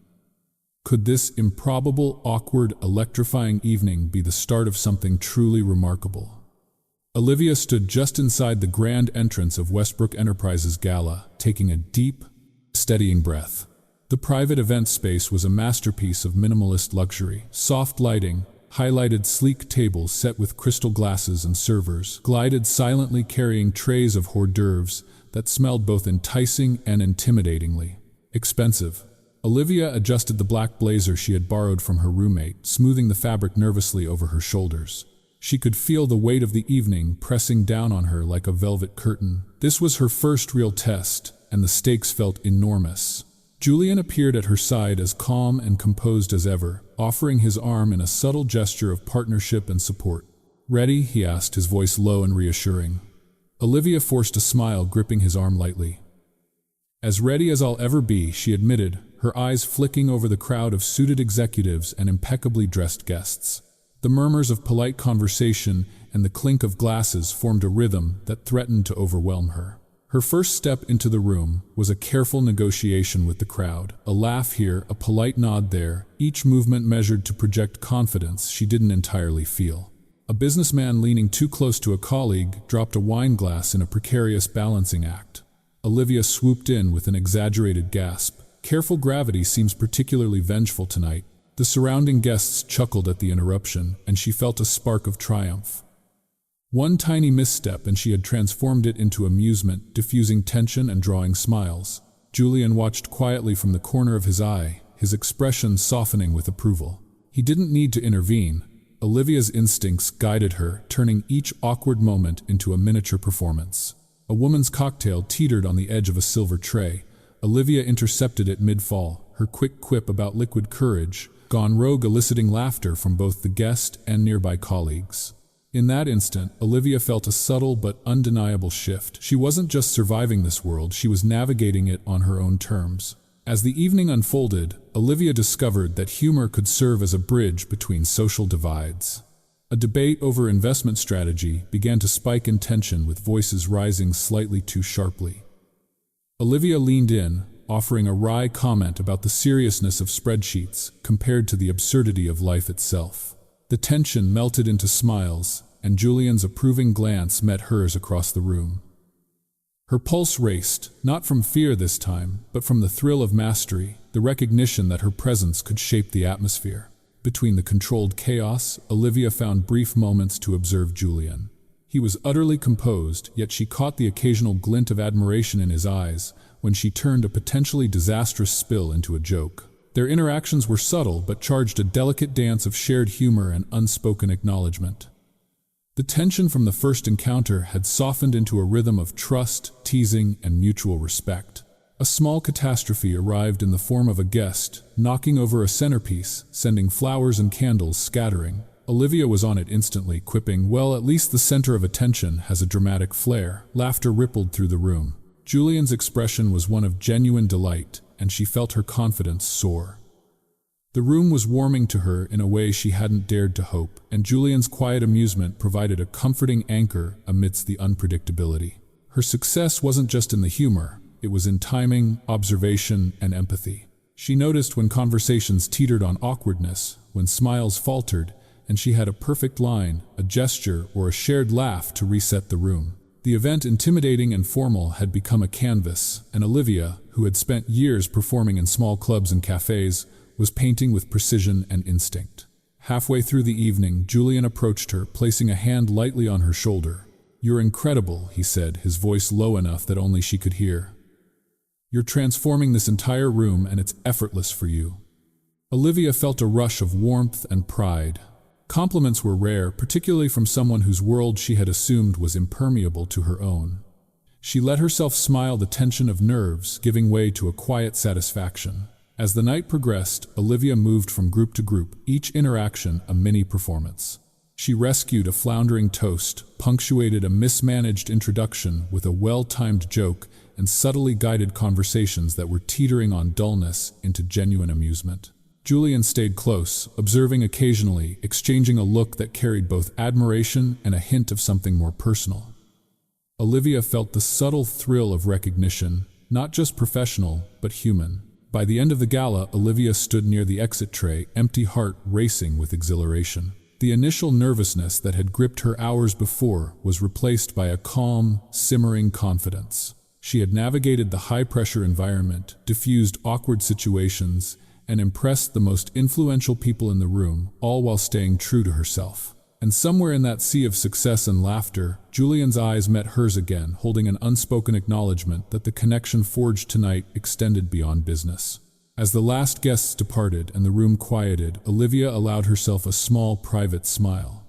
Could this improbable, awkward, electrifying evening be the start of something truly remarkable? Olivia stood just inside the grand entrance of Westbrook Enterprises Gala, taking a deep, steadying breath. The private event space was a masterpiece of minimalist luxury. Soft lighting, highlighted sleek tables set with crystal glasses and servers, glided silently carrying trays of hors d'oeuvres that smelled both enticing and intimidatingly expensive. Olivia adjusted the black blazer she had borrowed from her roommate, smoothing the fabric nervously over her shoulders. She could feel the weight of the evening pressing down on her like a velvet curtain. This was her first real test, and the stakes felt enormous. Julian appeared at her side as calm and composed as ever, offering his arm in a subtle gesture of partnership and support. "Ready?" he asked, his voice low and reassuring. Olivia forced a smile, gripping his arm lightly. "As ready as I'll ever be," she admitted, her eyes flicking over the crowd of suited executives and impeccably dressed guests. The murmurs of polite conversation and the clink of glasses formed a rhythm that threatened to overwhelm her. Her first step into the room was a careful negotiation with the crowd. A laugh here, a polite nod there, each movement measured to project confidence she didn't entirely feel. A businessman leaning too close to a colleague dropped a wine glass in a precarious balancing act. Olivia swooped in with an exaggerated gasp. "Careful gravity seems particularly vengeful tonight." The surrounding guests chuckled at the interruption, and she felt a spark of triumph. One tiny misstep and she had transformed it into amusement, diffusing tension and drawing smiles. Julian watched quietly from the corner of his eye, his expression softening with approval. He didn't need to intervene. Olivia's instincts guided her, turning each awkward moment into a miniature performance. A woman's cocktail teetered on the edge of a silver tray. Olivia intercepted it mid-fall, her quick quip about liquid courage gone rogue, eliciting laughter from both the guest and nearby colleagues. In that instant, Olivia felt a subtle but undeniable shift. She wasn't just surviving this world, she was navigating it on her own terms. As the evening unfolded, Olivia discovered that humor could serve as a bridge between social divides. A debate over investment strategy began to spike in tension, with voices rising slightly too sharply. Olivia leaned in, offering a wry comment about the seriousness of spreadsheets compared to the absurdity of life itself. The tension melted into smiles, and Julian's approving glance met hers across the room. Her pulse raced, not from fear this time, but from the thrill of mastery, the recognition that her presence could shape the atmosphere. Between the controlled chaos, Olivia found brief moments to observe Julian. He was utterly composed, yet she caught the occasional glint of admiration in his eyes when she turned a potentially disastrous spill into a joke. Their interactions were subtle but charged a delicate dance of shared humor and unspoken acknowledgement. The tension from the first encounter had softened into a rhythm of trust, teasing, and mutual respect. A small catastrophe arrived in the form of a guest, knocking over a centerpiece, sending flowers and candles scattering. Olivia was on it instantly, quipping, "Well, at least the center of attention has a dramatic flair." Laughter rippled through the room. Julian's expression was one of genuine delight, and she felt her confidence soar. The room was warming to her in a way she hadn't dared to hope, and Julian's quiet amusement provided a comforting anchor amidst the unpredictability. Her success wasn't just in the humor, it was in timing, observation, and empathy. She noticed when conversations teetered on awkwardness, when smiles faltered, and she had a perfect line, a gesture, or a shared laugh to reset the room. The event, intimidating and formal, had become a canvas, and Olivia, who had spent years performing in small clubs and cafes, was painting with precision and instinct. Halfway through the evening, Julian approached her, placing a hand lightly on her shoulder. "You're incredible," he said, his voice low enough that only she could hear. "You're transforming this entire room, and it's effortless for you." Olivia felt a rush of warmth and pride. Compliments were rare, particularly from someone whose world she had assumed was impermeable to her own. She let herself smile, the tension of nerves giving way to a quiet satisfaction. As the night progressed, Olivia moved from group to group, each interaction a mini-performance. She rescued a floundering toast, punctuated a mismanaged introduction with a well-timed joke, and subtly guided conversations that were teetering on dullness into genuine amusement. Julian stayed close, observing occasionally, exchanging a look that carried both admiration and a hint of something more personal. Olivia felt the subtle thrill of recognition, not just professional, but human. By the end of the gala, Olivia stood near the exit tray, empty heart racing with exhilaration. The initial nervousness that had gripped her hours before was replaced by a calm, simmering confidence. She had navigated the high-pressure environment, diffused awkward situations, and impressed the most influential people in the room, all while staying true to herself. And somewhere in that sea of success and laughter, Julian's eyes met hers again, holding an unspoken acknowledgement that the connection forged tonight extended beyond business. As the last guests departed and the room quieted, Olivia allowed herself a small, private smile.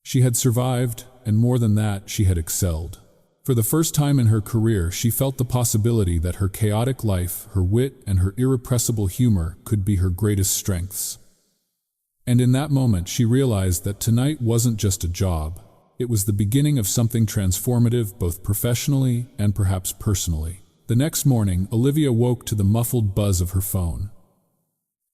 She had survived, and more than that, she had excelled. For the first time in her career, she felt the possibility that her chaotic life, her wit, and her irrepressible humor could be her greatest strengths. And in that moment, she realized that tonight wasn't just a job. It was the beginning of something transformative, both professionally and perhaps personally. The next morning, Olivia woke to the muffled buzz of her phone.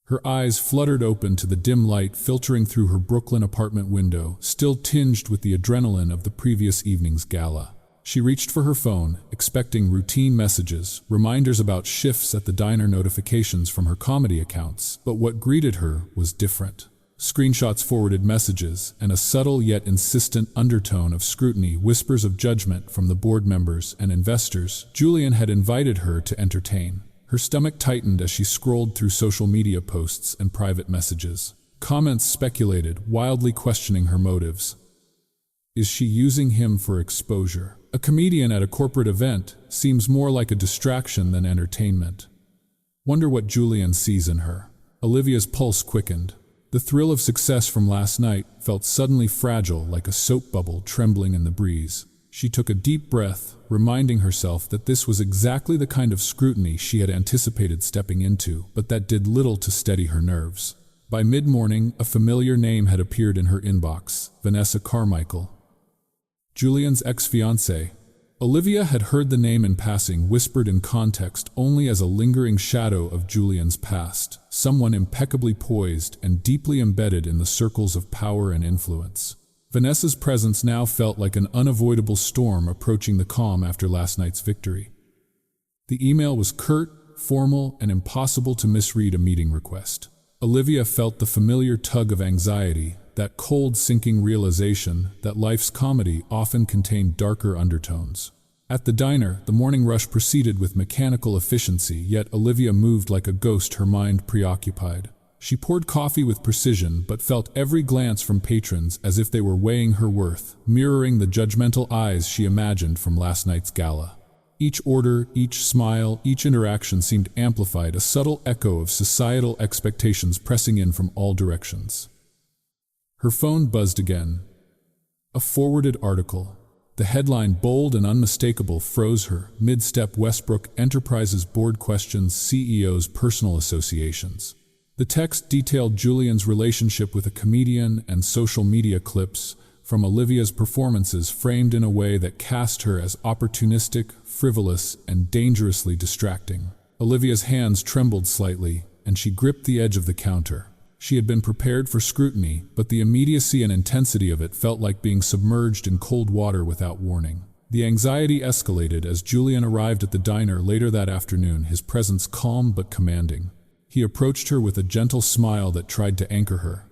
Her eyes fluttered open to the dim light filtering through her Brooklyn apartment window, still tinged with the adrenaline of the previous evening's gala. She reached for her phone, expecting routine messages, reminders about shifts at the diner, notifications from her comedy accounts, but what greeted her was different. Screenshots, forwarded messages, and a subtle yet insistent undertone of scrutiny, whispers of judgment from the board members and investors Julian had invited her to entertain. Her stomach tightened as she scrolled through social media posts and private messages. Comments speculated, wildly questioning her motives. Is she using him for exposure? A comedian at a corporate event seems more like a distraction than entertainment. Wonder what Julian sees in her. Olivia's pulse quickened. The thrill of success from last night felt suddenly fragile, like a soap bubble trembling in the breeze. She took a deep breath, reminding herself that this was exactly the kind of scrutiny she had anticipated stepping into, but that did little to steady her nerves. By mid-morning, a familiar name had appeared in her inbox: Vanessa Carmichael, Julian's ex-fiancée. Olivia had heard the name in passing, whispered in context only as a lingering shadow of Julian's past, someone impeccably poised and deeply embedded in the circles of power and influence. Vanessa's presence now felt like an unavoidable storm approaching the calm after last night's victory. The email was curt, formal, and impossible to misread a meeting request. Olivia felt the familiar tug of anxiety, that cold, sinking realization that life's comedy often contained darker undertones. At the diner, the morning rush proceeded with mechanical efficiency, yet Olivia moved like a ghost, her mind preoccupied. She poured coffee with precision, but felt every glance from patrons as if they were weighing her worth, mirroring the judgmental eyes she imagined from last night's gala. Each order, each smile, each interaction seemed amplified, a subtle echo of societal expectations pressing in from all directions. Her phone buzzed again. A forwarded article. The headline, bold and unmistakable, froze her. Mid-step: Westbrook Enterprises board questions CEO's personal associations. The text detailed Julian's relationship with a comedian and social media clips from Olivia's performances framed in a way that cast her as opportunistic, frivolous, and dangerously distracting. Olivia's hands trembled slightly, and she gripped the edge of the counter. She had been prepared for scrutiny, but the immediacy and intensity of it felt like being submerged in cold water without warning. The anxiety escalated as Julian arrived at the diner later that afternoon, his presence calm but commanding. He approached her with a gentle smile that tried to anchor her.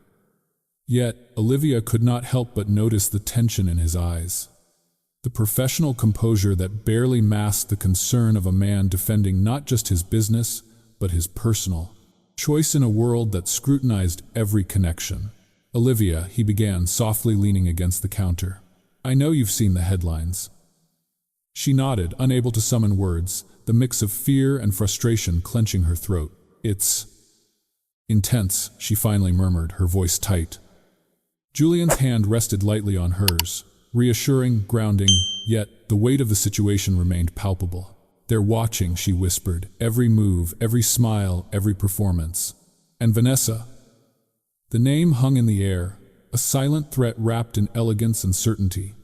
Yet, Olivia could not help but notice the tension in his eyes. The professional composure that barely masked the concern of a man defending not just his business, but his personal choice in a world that scrutinized every connection. Olivia, he began, softly leaning against the counter. I know you've seen the headlines. She nodded, unable to summon words, the mix of fear and frustration clenching her throat. It's intense, she finally murmured, her voice tight. Julian's hand rested lightly on hers, reassuring, grounding, yet the weight of the situation remained palpable. They're watching, she whispered, every move, every smile, every performance. And Vanessa? The name hung in the air, a silent threat wrapped in elegance and certainty.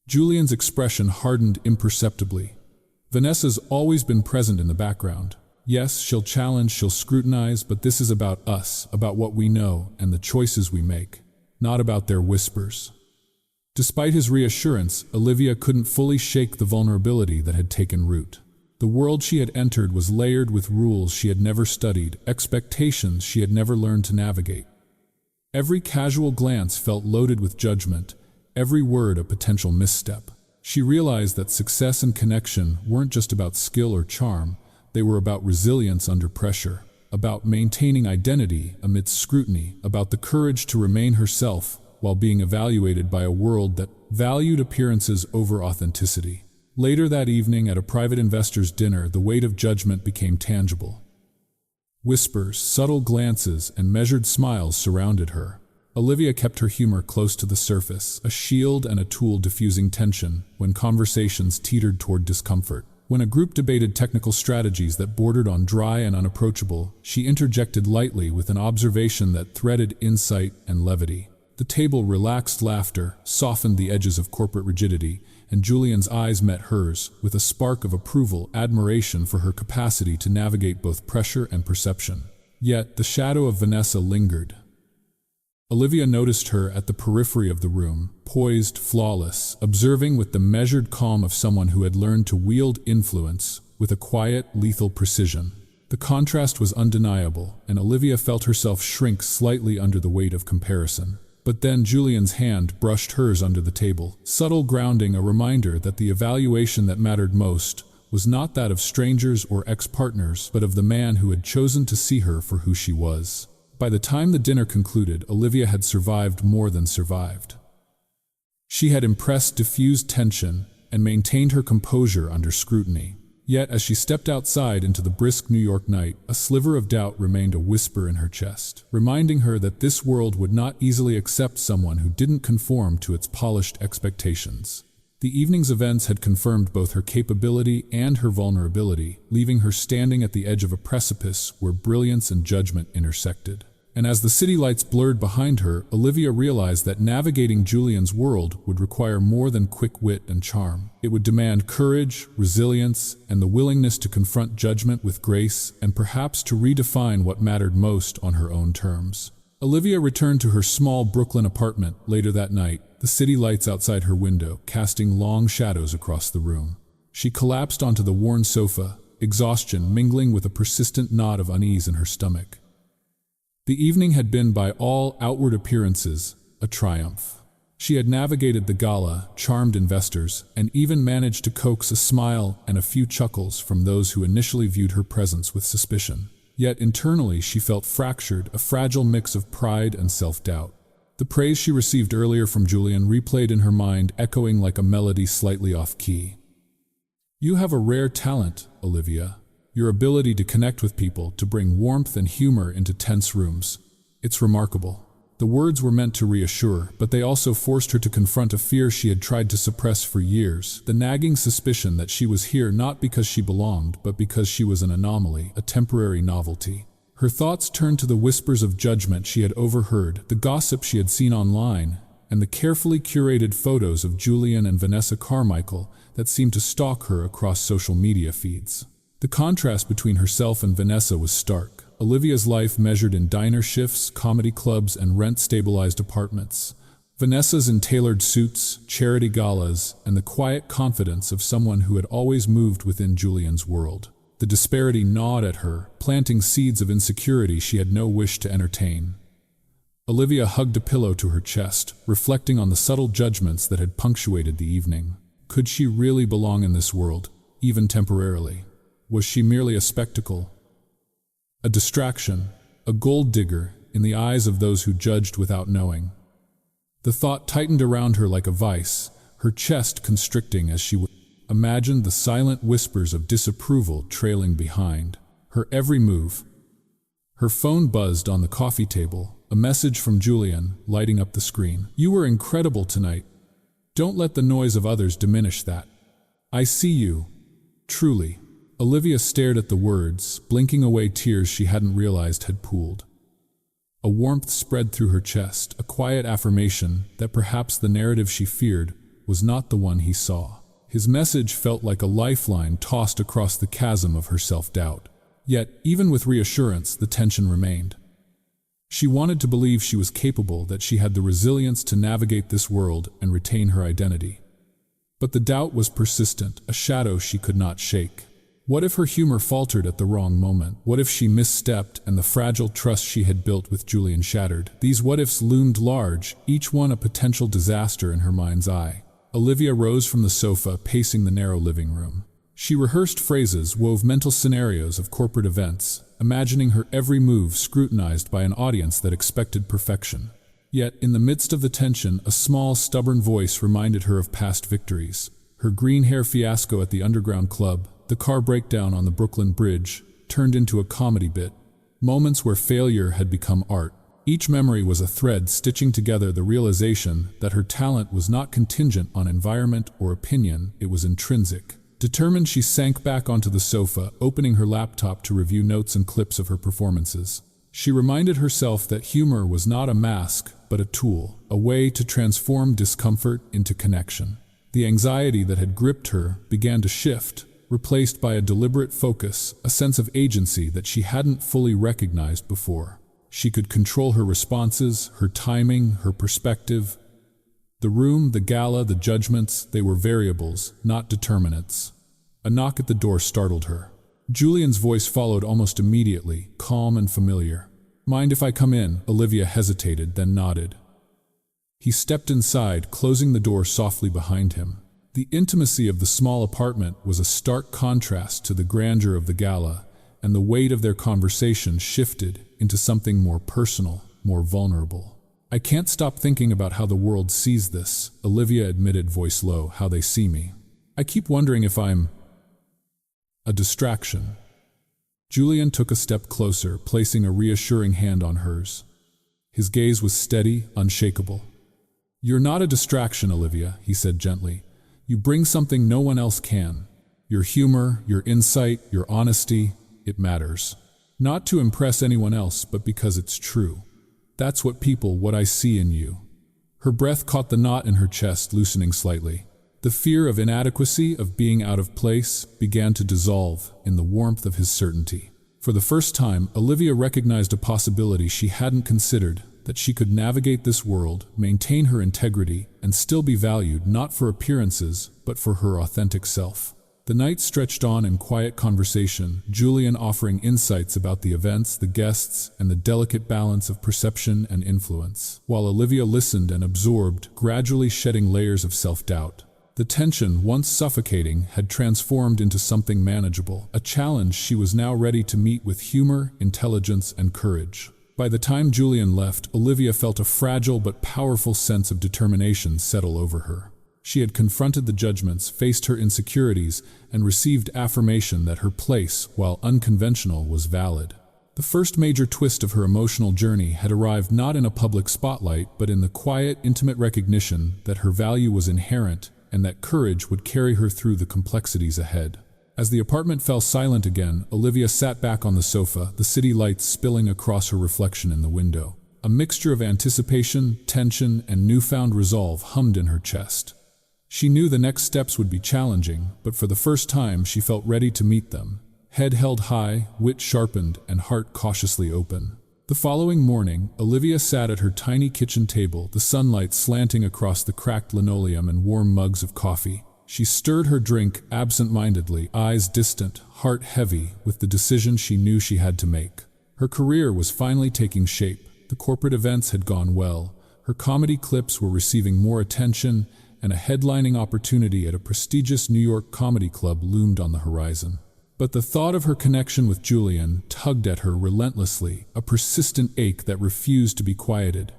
Julian's expression hardened imperceptibly. Vanessa's always been present in the background. Yes, she'll challenge, she'll scrutinize, but this is about us, about what we know and the choices we make, not about their whispers. Despite his reassurance, Olivia couldn't fully shake the vulnerability that had taken root. The world she had entered was layered with rules she had never studied, expectations she had never learned to navigate. Every casual glance felt loaded with judgment, every word a potential misstep. She realized that success and connection weren't just about skill or charm, they were about resilience under pressure, about maintaining identity amidst scrutiny, about the courage to remain herself while being evaluated by a world that valued appearances over authenticity. Later that evening at a private investors' dinner, the weight of judgment became tangible. Whispers, subtle glances, and measured smiles surrounded her. Olivia kept her humor close to the surface, a shield and a tool diffusing tension when conversations teetered toward discomfort. When a group debated technical strategies that bordered on dry and unapproachable, she interjected lightly with an observation that threaded insight and levity. The table relaxed laughter, softened the edges of corporate rigidity, and Julian's eyes met hers with a spark of approval, admiration for her capacity to navigate both pressure and perception. Yet the shadow of Vanessa lingered. Olivia noticed her at the periphery of the room, poised, flawless, observing with the measured calm of someone who had learned to wield influence with a quiet, lethal precision. The contrast was undeniable, and Olivia felt herself shrink slightly under the weight of comparison. But then Julian's hand brushed hers under the table, subtle grounding, a reminder that the evaluation that mattered most was not that of strangers or ex-partners, but of the man who had chosen to see her for who she was. By the time the dinner concluded, Olivia had survived more than survived. She had impressed diffused tension and maintained her composure under scrutiny. Yet, as she stepped outside into the brisk New York night, a sliver of doubt remained a whisper in her chest, reminding her that this world would not easily accept someone who didn't conform to its polished expectations. The evening's events had confirmed both her capability and her vulnerability, leaving her standing at the edge of a precipice where brilliance and judgment intersected. And as the city lights blurred behind her, Olivia realized that navigating Julian's world would require more than quick wit and charm. It would demand courage, resilience, and the willingness to confront judgment with grace, and perhaps to redefine what mattered most on her own terms. Olivia returned to her small Brooklyn apartment later that night, the city lights outside her window casting long shadows across the room. She collapsed onto the worn sofa, exhaustion mingling with a persistent knot of unease in her stomach. The evening had been, by all outward appearances, a triumph. She had navigated the gala, charmed investors, and even managed to coax a smile and a few chuckles from those who initially viewed her presence with suspicion. Yet internally she felt fractured, a fragile mix of pride and self-doubt. The praise she received earlier from Julian replayed in her mind, echoing like a melody slightly off-key. "You have a rare talent, Olivia. Your ability to connect with people, to bring warmth and humor into tense rooms. It's remarkable." The words were meant to reassure, but they also forced her to confront a fear she had tried to suppress for years, the nagging suspicion that she was here not because she belonged, but because she was an anomaly, a temporary novelty. Her thoughts turned to the whispers of judgment she had overheard, the gossip she had seen online, and the carefully curated photos of Julian and Vanessa Carmichael that seemed to stalk her across social media feeds. The contrast between herself and Vanessa was stark. Olivia's life measured in diner shifts, comedy clubs, and rent-stabilized apartments. Vanessa's in tailored suits, charity galas, and the quiet confidence of someone who had always moved within Julian's world. The disparity gnawed at her, planting seeds of insecurity she had no wish to entertain. Olivia hugged a pillow to her chest, reflecting on the subtle judgments that had punctuated the evening. Could she really belong in this world, even temporarily? Was she merely a spectacle? A distraction, a gold digger in the eyes of those who judged without knowing? The thought tightened around her like a vice, her chest constricting as she imagined the silent whispers of disapproval trailing behind her every move. Her phone buzzed on the coffee table, a message from Julian lighting up the screen. "You were incredible tonight. Don't let the noise of others diminish that. I see you, truly." Olivia stared at the words, blinking away tears she hadn't realized had pooled. A warmth spread through her chest, a quiet affirmation that perhaps the narrative she feared was not the one he saw. His message felt like a lifeline tossed across the chasm of her self-doubt. Yet, even with reassurance, the tension remained. She wanted to believe she was capable, that she had the resilience to navigate this world and retain her identity. But the doubt was persistent, a shadow she could not shake. What if her humor faltered at the wrong moment? What if she misstepped and the fragile trust she had built with Julian shattered? These what-ifs loomed large, each one a potential disaster in her mind's eye. Olivia rose from the sofa, pacing the narrow living room. She rehearsed phrases, wove mental scenarios of corporate events, imagining her every move scrutinized by an audience that expected perfection. Yet, in the midst of the tension, a small, stubborn voice reminded her of past victories. Her green hair fiasco at the underground club, the car breakdown on the Brooklyn Bridge, turned into a comedy bit. Moments where failure had become art. Each memory was a thread stitching together the realization that her talent was not contingent on environment or opinion, it was intrinsic. Determined, she sank back onto the sofa, opening her laptop to review notes and clips of her performances. She reminded herself that humor was not a mask, but a tool, a way to transform discomfort into connection. The anxiety that had gripped her began to shift, replaced by a deliberate focus, a sense of agency that she hadn't fully recognized before. She could control her responses, her timing, her perspective. The room, the gala, the judgments, they were variables, not determinants. A knock at the door startled her. Julian's voice followed almost immediately, calm and familiar. "Mind if I come in?" Olivia hesitated, then nodded. He stepped inside, closing the door softly behind him. The intimacy of the small apartment was a stark contrast to the grandeur of the gala, and the weight of their conversation shifted into something more personal, more vulnerable. "I can't stop thinking about how the world sees this," Olivia admitted, voice low, "how they see me. I keep wondering if I'm a distraction." Julian took a step closer, placing a reassuring hand on hers. His gaze was steady, unshakable. "You're not a distraction, Olivia," he said gently. "You bring something no one else can. Your humor, your insight, your honesty, it matters. Not to impress anyone else, but because it's true. That's what I see in you." Her breath caught the knot in her chest, loosening slightly. The fear of inadequacy, of being out of place, began to dissolve in the warmth of his certainty. For the first time, Olivia recognized a possibility she hadn't considered, that she could navigate this world, maintain her integrity, and still be valued not for appearances, but for her authentic self. The night stretched on in quiet conversation, Julian offering insights about the events, the guests, and the delicate balance of perception and influence, while Olivia listened and absorbed, gradually shedding layers of self-doubt. The tension, once suffocating, had transformed into something manageable, a challenge she was now ready to meet with humor, intelligence, and courage. By the time Julian left, Olivia felt a fragile but powerful sense of determination settle over her. She had confronted the judgments, faced her insecurities, and received affirmation that her place, while unconventional, was valid. The first major twist of her emotional journey had arrived not in a public spotlight, but in the quiet, intimate recognition that her value was inherent and that courage would carry her through the complexities ahead. As the apartment fell silent again, Olivia sat back on the sofa, the city lights spilling across her reflection in the window. A mixture of anticipation, tension, and newfound resolve hummed in her chest. She knew the next steps would be challenging, but for the first time she felt ready to meet them. Head held high, wit sharpened, and heart cautiously open. The following morning, Olivia sat at her tiny kitchen table, the sunlight slanting across the cracked linoleum and warm mugs of coffee. She stirred her drink absent-mindedly, eyes distant, heart heavy with the decision she knew she had to make. Her career was finally taking shape. The corporate events had gone well. Her comedy clips were receiving more attention, and a headlining opportunity at a prestigious New York comedy club loomed on the horizon. But the thought of her connection with Julian tugged at her relentlessly, a persistent ache that refused to be quieted.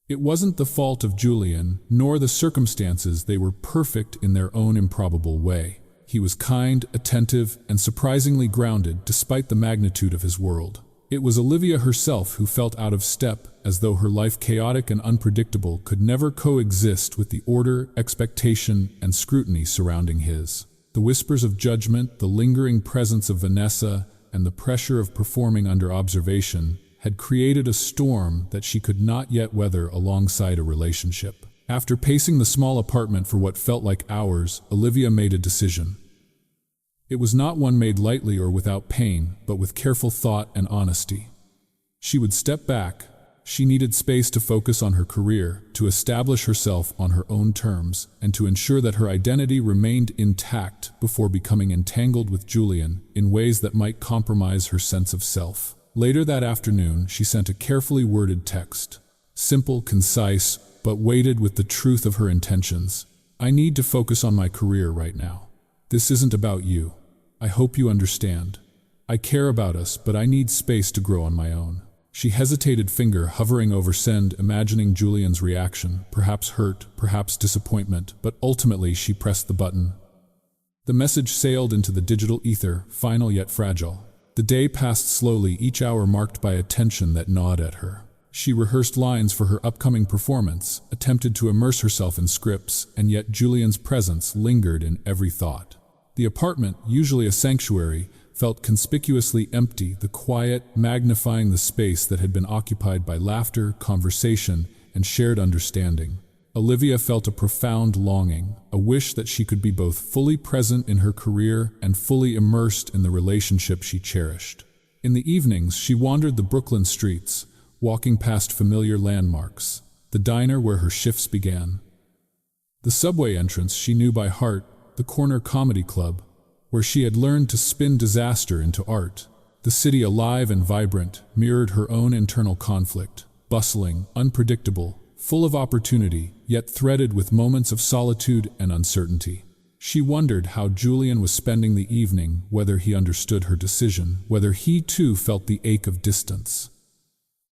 It wasn't the fault of Julian, nor the circumstances. They were perfect in their own improbable way. He was kind, attentive, and surprisingly grounded despite the magnitude of his world. It was Olivia herself who felt out of step, as though her life, chaotic and unpredictable, could never coexist with the order, expectation, and scrutiny surrounding his. The whispers of judgment, the lingering presence of Vanessa, and the pressure of performing under observation had created a storm that she could not yet weather alongside a relationship. After pacing the small apartment for what felt like hours, Olivia made a decision. It was not one made lightly or without pain, but with careful thought and honesty. She would step back, She needed space to focus on her career, to establish herself on her own terms, and to ensure that her identity remained intact before becoming entangled with Julian in ways that might compromise her sense of self. Later that afternoon, she sent a carefully worded text. Simple, concise, but weighted with the truth of her intentions. I need to focus on my career right now. This isn't about you. I hope you understand. I care about us, but I need space to grow on my own. She hesitated, finger hovering over send, imagining Julian's reaction, perhaps hurt, perhaps disappointment, but ultimately she pressed the button. The message sailed into the digital ether, final yet fragile. The day passed slowly, each hour marked by a tension that gnawed at her. She rehearsed lines for her upcoming performance, attempted to immerse herself in scripts, and yet Julian's presence lingered in every thought. The apartment, usually a sanctuary, felt conspicuously empty, the quiet magnifying the space that had been occupied by laughter, conversation, and shared understanding. Olivia felt a profound longing, a wish that she could be both fully present in her career and fully immersed in the relationship she cherished. In the evenings, she wandered the Brooklyn streets, walking past familiar landmarks, the diner where her shifts began, the subway entrance she knew by heart, the corner comedy club, where she had learned to spin disaster into art. The city, alive and vibrant, mirrored her own internal conflict, bustling, unpredictable, full of opportunity, yet threaded with moments of solitude and uncertainty. She wondered how Julian was spending the evening, whether he understood her decision, whether he too felt the ache of distance.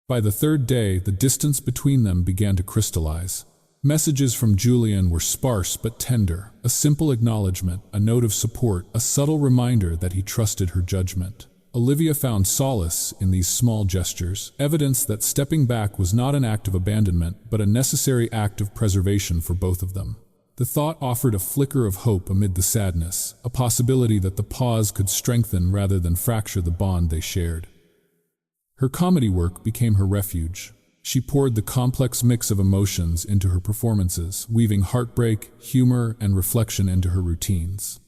By the third day, the distance between them began to crystallize. Messages from Julian were sparse but tender, a simple acknowledgement, a note of support, a subtle reminder that he trusted her judgment. Olivia found solace in these small gestures, evidence that stepping back was not an act of abandonment, but a necessary act of preservation for both of them. The thought offered a flicker of hope amid the sadness, a possibility that the pause could strengthen rather than fracture the bond they shared. Her comedy work became her refuge. She poured the complex mix of emotions into her performances, weaving heartbreak, humor, and reflection into her routines.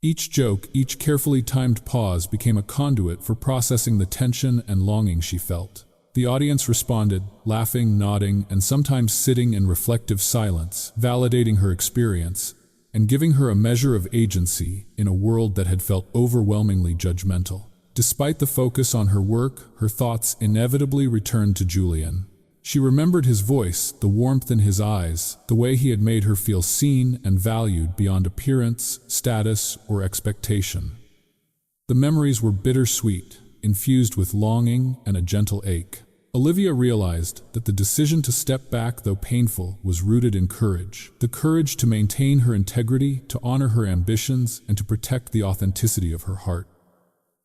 Each joke, each carefully timed pause became a conduit for processing the tension and longing she felt. The audience responded, laughing, nodding, and sometimes sitting in reflective silence, validating her experience and giving her a measure of agency in a world that had felt overwhelmingly judgmental. Despite the focus on her work, her thoughts inevitably returned to Julian. She remembered his voice, the warmth in his eyes, the way he had made her feel seen and valued beyond appearance, status, or expectation. The memories were bittersweet, infused with longing and a gentle ache. Olivia realized that the decision to step back, though painful, was rooted in courage. The courage to maintain her integrity, to honor her ambitions, and to protect the authenticity of her heart.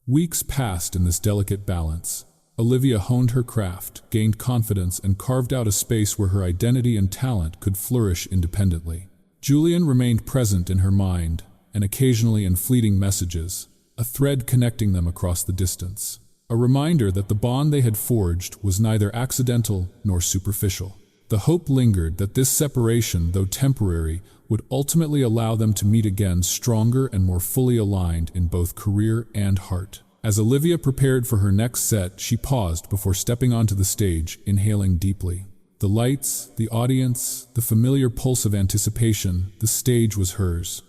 Weeks passed in this delicate balance. Olivia honed her craft, gained confidence, and carved out a space where her identity and talent could flourish independently. Julian remained present in her mind, and occasionally in fleeting messages, a thread connecting them across the distance. A reminder that the bond they had forged was neither accidental nor superficial. The hope lingered that this separation, though temporary, would ultimately allow them to meet again stronger and more fully aligned in both career and heart. As Olivia prepared for her next set, she paused before stepping onto the stage, inhaling deeply. The lights, the audience, the familiar pulse of anticipation, the stage was hers.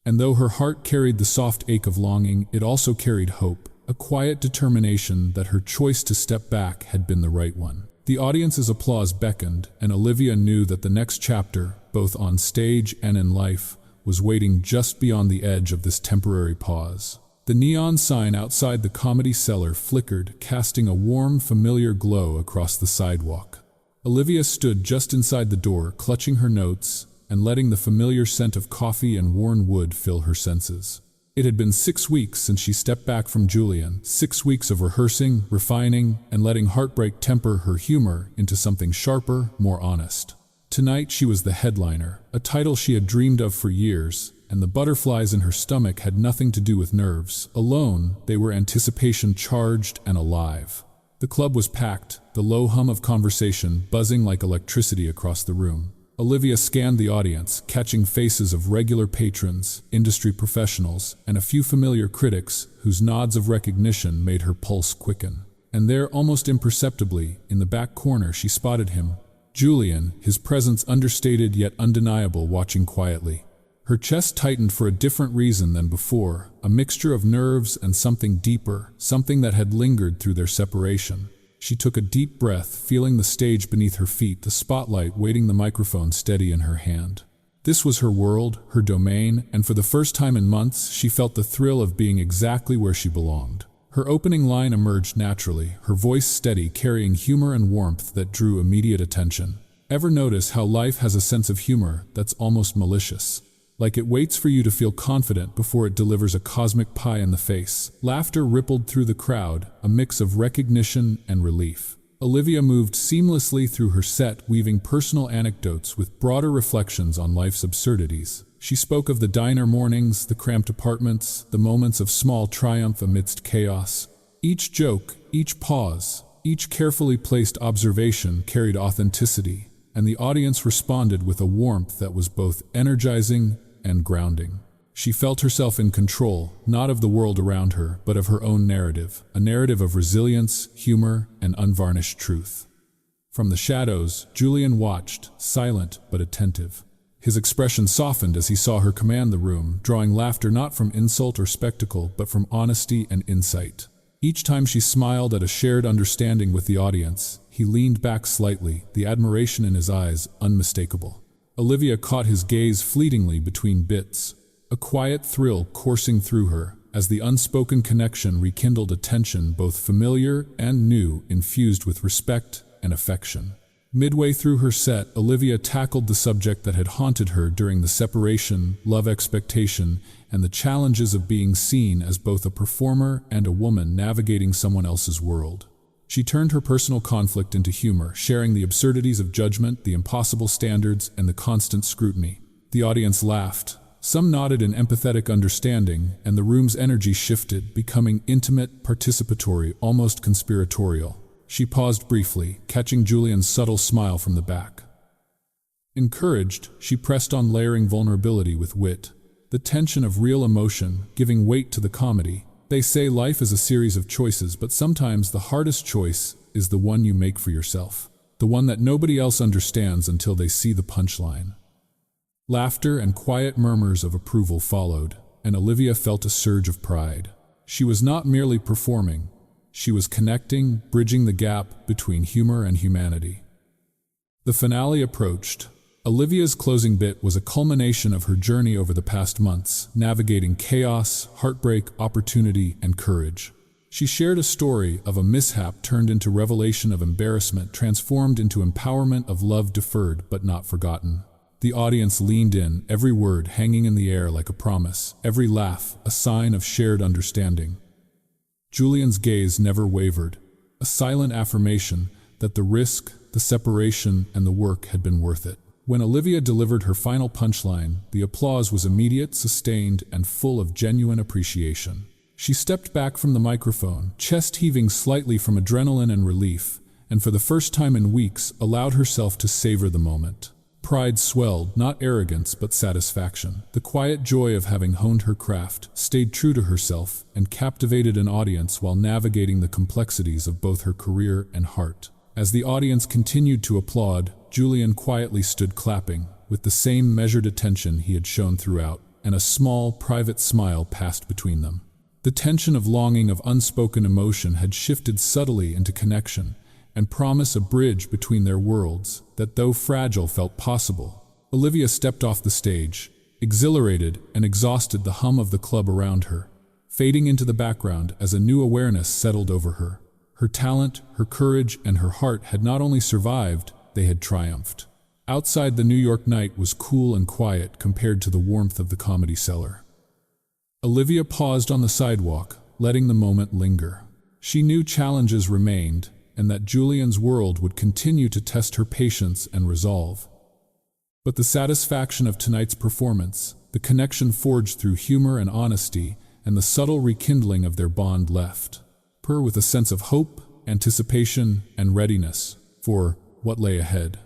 And though her heart carried the soft ache of longing, it also carried hope, a quiet determination that her choice to step back had been the right one. The audience's applause beckoned, and Olivia knew that the next chapter, both on stage and in life, was waiting just beyond the edge of this temporary pause. The neon sign outside the Comedy Cellar flickered, casting a warm, familiar glow across the sidewalk. Olivia stood just inside the door, clutching her notes and letting the familiar scent of coffee and worn wood fill her senses. It had been 6 weeks since she stepped back from Julian, 6 weeks of rehearsing, refining, and letting heartbreak temper her humor into something sharper, more honest. Tonight she was the headliner, a title she had dreamed of for years, and the butterflies in her stomach had nothing to do with nerves. Alone, they were anticipation charged and alive. The club was packed, the low hum of conversation buzzing like electricity across the room. Olivia scanned the audience, catching faces of regular patrons, industry professionals, and a few familiar critics whose nods of recognition made her pulse quicken. and there, almost imperceptibly, in the back corner, she spotted him. Julian, his presence understated yet undeniable, watching quietly. Her chest tightened for a different reason than before, a mixture of nerves and something deeper, something that had lingered through their separation. She took a deep breath, feeling the stage beneath her feet, the spotlight waiting, the microphone steady in her hand. This was her world, her domain, and for the first time in months, she felt the thrill of being exactly where she belonged. Her opening line emerged naturally, her voice steady, carrying humor and warmth that drew immediate attention. Ever notice how life has a sense of humor that's almost malicious? Like it waits for you to feel confident before it delivers a cosmic pie in the face. Laughter rippled through the crowd, a mix of recognition and relief. Olivia moved seamlessly through her set, weaving personal anecdotes with broader reflections on life's absurdities. She spoke of the diner mornings, the cramped apartments, the moments of small triumph amidst chaos. Each joke, each pause, each carefully placed observation carried authenticity, and the audience responded with a warmth that was both energizing and grounding. She felt herself in control, not of the world around her, but of her own narrative, a narrative of resilience, humor, and unvarnished truth. From the shadows, Julian watched, silent but attentive. His expression softened as he saw her command the room, drawing laughter not from insult or spectacle, but from honesty and insight. Each time she smiled at a shared understanding with the audience, he leaned back slightly, the admiration in his eyes unmistakable. Olivia caught his gaze fleetingly between bits, a quiet thrill coursing through her, as the unspoken connection rekindled a tension both familiar and new, infused with respect and affection. Midway through her set, Olivia tackled the subject that had haunted her during the separation, love, expectation, and the challenges of being seen as both a performer and a woman navigating someone else's world. She turned her personal conflict into humor, sharing the absurdities of judgment, the impossible standards, and the constant scrutiny. The audience laughed. Some nodded in empathetic understanding, and the room's energy shifted, becoming intimate, participatory, almost conspiratorial. She paused briefly, catching Julian's subtle smile from the back. Encouraged, she pressed on, layering vulnerability with wit, the tension of real emotion, giving weight to the comedy. They say life is a series of choices, but sometimes the hardest choice is the one you make for yourself, the one that nobody else understands until they see the punchline. Laughter and quiet murmurs of approval followed, and Olivia felt a surge of pride. She was not merely performing. She was connecting, bridging the gap between humor and humanity. The finale approached. Olivia's closing bit was a culmination of her journey over the past months, navigating chaos, heartbreak, opportunity, and courage. She shared a story of a mishap turned into revelation, of embarrassment transformed into empowerment, of love deferred but not forgotten. The audience leaned in, every word hanging in the air like a promise, every laugh a sign of shared understanding. Julian's gaze never wavered, a silent affirmation that the risk, the separation, and the work had been worth it. When Olivia delivered her final punchline, the applause was immediate, sustained, and full of genuine appreciation. She stepped back from the microphone, chest heaving slightly from adrenaline and relief, and for the first time in weeks allowed herself to savor the moment. Pride swelled, not arrogance but satisfaction. The quiet joy of having honed her craft, stayed true to herself, and captivated an audience while navigating the complexities of both her career and heart. As the audience continued to applaud, Julian quietly stood clapping, with the same measured attention he had shown throughout, and a small, private smile passed between them. The tension of longing, of unspoken emotion had shifted subtly into connection, and promise a bridge between their worlds that, though fragile, felt possible. Olivia stepped off the stage, exhilarated and exhausted, the hum of the club around her, fading into the background as a new awareness settled over her. Her talent, her courage, and her heart had not only survived, they had triumphed. Outside, the New York night was cool and quiet compared to the warmth of the Comedy Cellar. Olivia paused on the sidewalk, letting the moment linger. She knew challenges remained, and that Julian's world would continue to test her patience and resolve. But the satisfaction of tonight's performance, the connection forged through humor and honesty, and the subtle rekindling of their bond left her with a sense of hope, anticipation, and readiness for what lay ahead.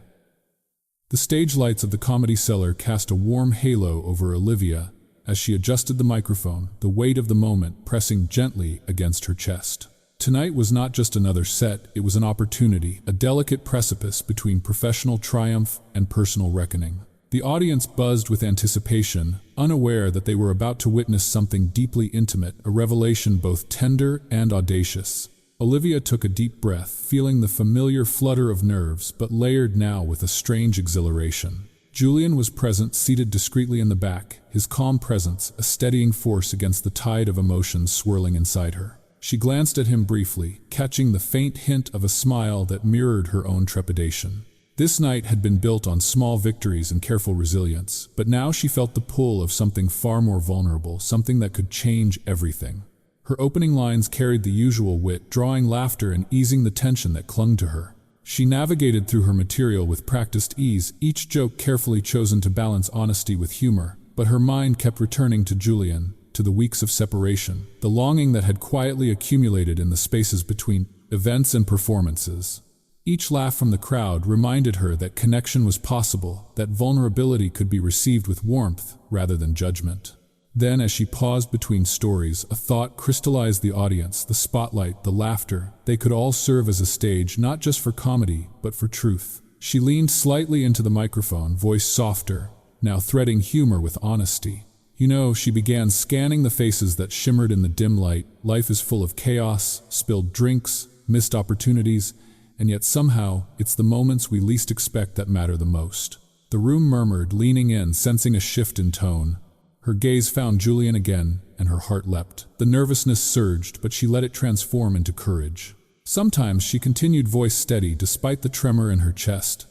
The stage lights of the Comedy Cellar cast a warm halo over Olivia as she adjusted the microphone, the weight of the moment pressing gently against her chest. Tonight was not just another set, it was an opportunity, a delicate precipice between professional triumph and personal reckoning. The audience buzzed with anticipation, unaware that they were about to witness something deeply intimate, a revelation both tender and audacious. Olivia took a deep breath, feeling the familiar flutter of nerves, but layered now with a strange exhilaration. Julian was present, seated discreetly in the back, his calm presence a steadying force against the tide of emotions swirling inside her. She glanced at him briefly, catching the faint hint of a smile that mirrored her own trepidation. This night had been built on small victories and careful resilience, but now she felt the pull of something far more vulnerable, something that could change everything. Her opening lines carried the usual wit, drawing laughter and easing the tension that clung to her. She navigated through her material with practiced ease, each joke carefully chosen to balance honesty with humor, but her mind kept returning to Julian, to the weeks of separation, the longing that had quietly accumulated in the spaces between events and performances. Each laugh from the crowd reminded her that connection was possible, that vulnerability could be received with warmth rather than judgment. Then, as she paused between stories, a thought crystallized: the audience, the spotlight, the laughter, they could all serve as a stage not just for comedy, but for truth. She leaned slightly into the microphone, voice softer, now threading humor with honesty. "You know," she began, scanning the faces that shimmered in the dim light, "life is full of chaos, spilled drinks, missed opportunities, and yet somehow, it's the moments we least expect that matter the most." The room murmured, leaning in, sensing a shift in tone. Her gaze found Julian again, and her heart leapt. The nervousness surged, but she let it transform into courage. "Sometimes," she continued, voice steady despite the tremor in her chest,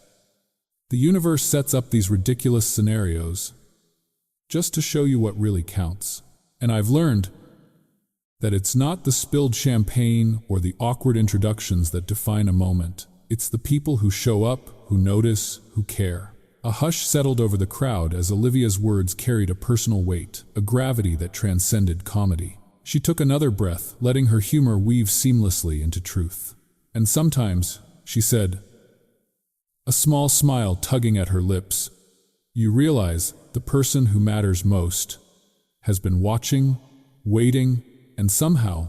"the universe sets up these ridiculous scenarios just to show you what really counts. And I've learned that it's not the spilled champagne or the awkward introductions that define a moment. It's the people who show up, who notice, who care." A hush settled over the crowd as Olivia's words carried a personal weight, a gravity that transcended comedy. She took another breath, letting her humor weave seamlessly into truth. "And sometimes," she said, a small smile tugging at her lips, "you realize the person who matters most has been watching, waiting, and somehow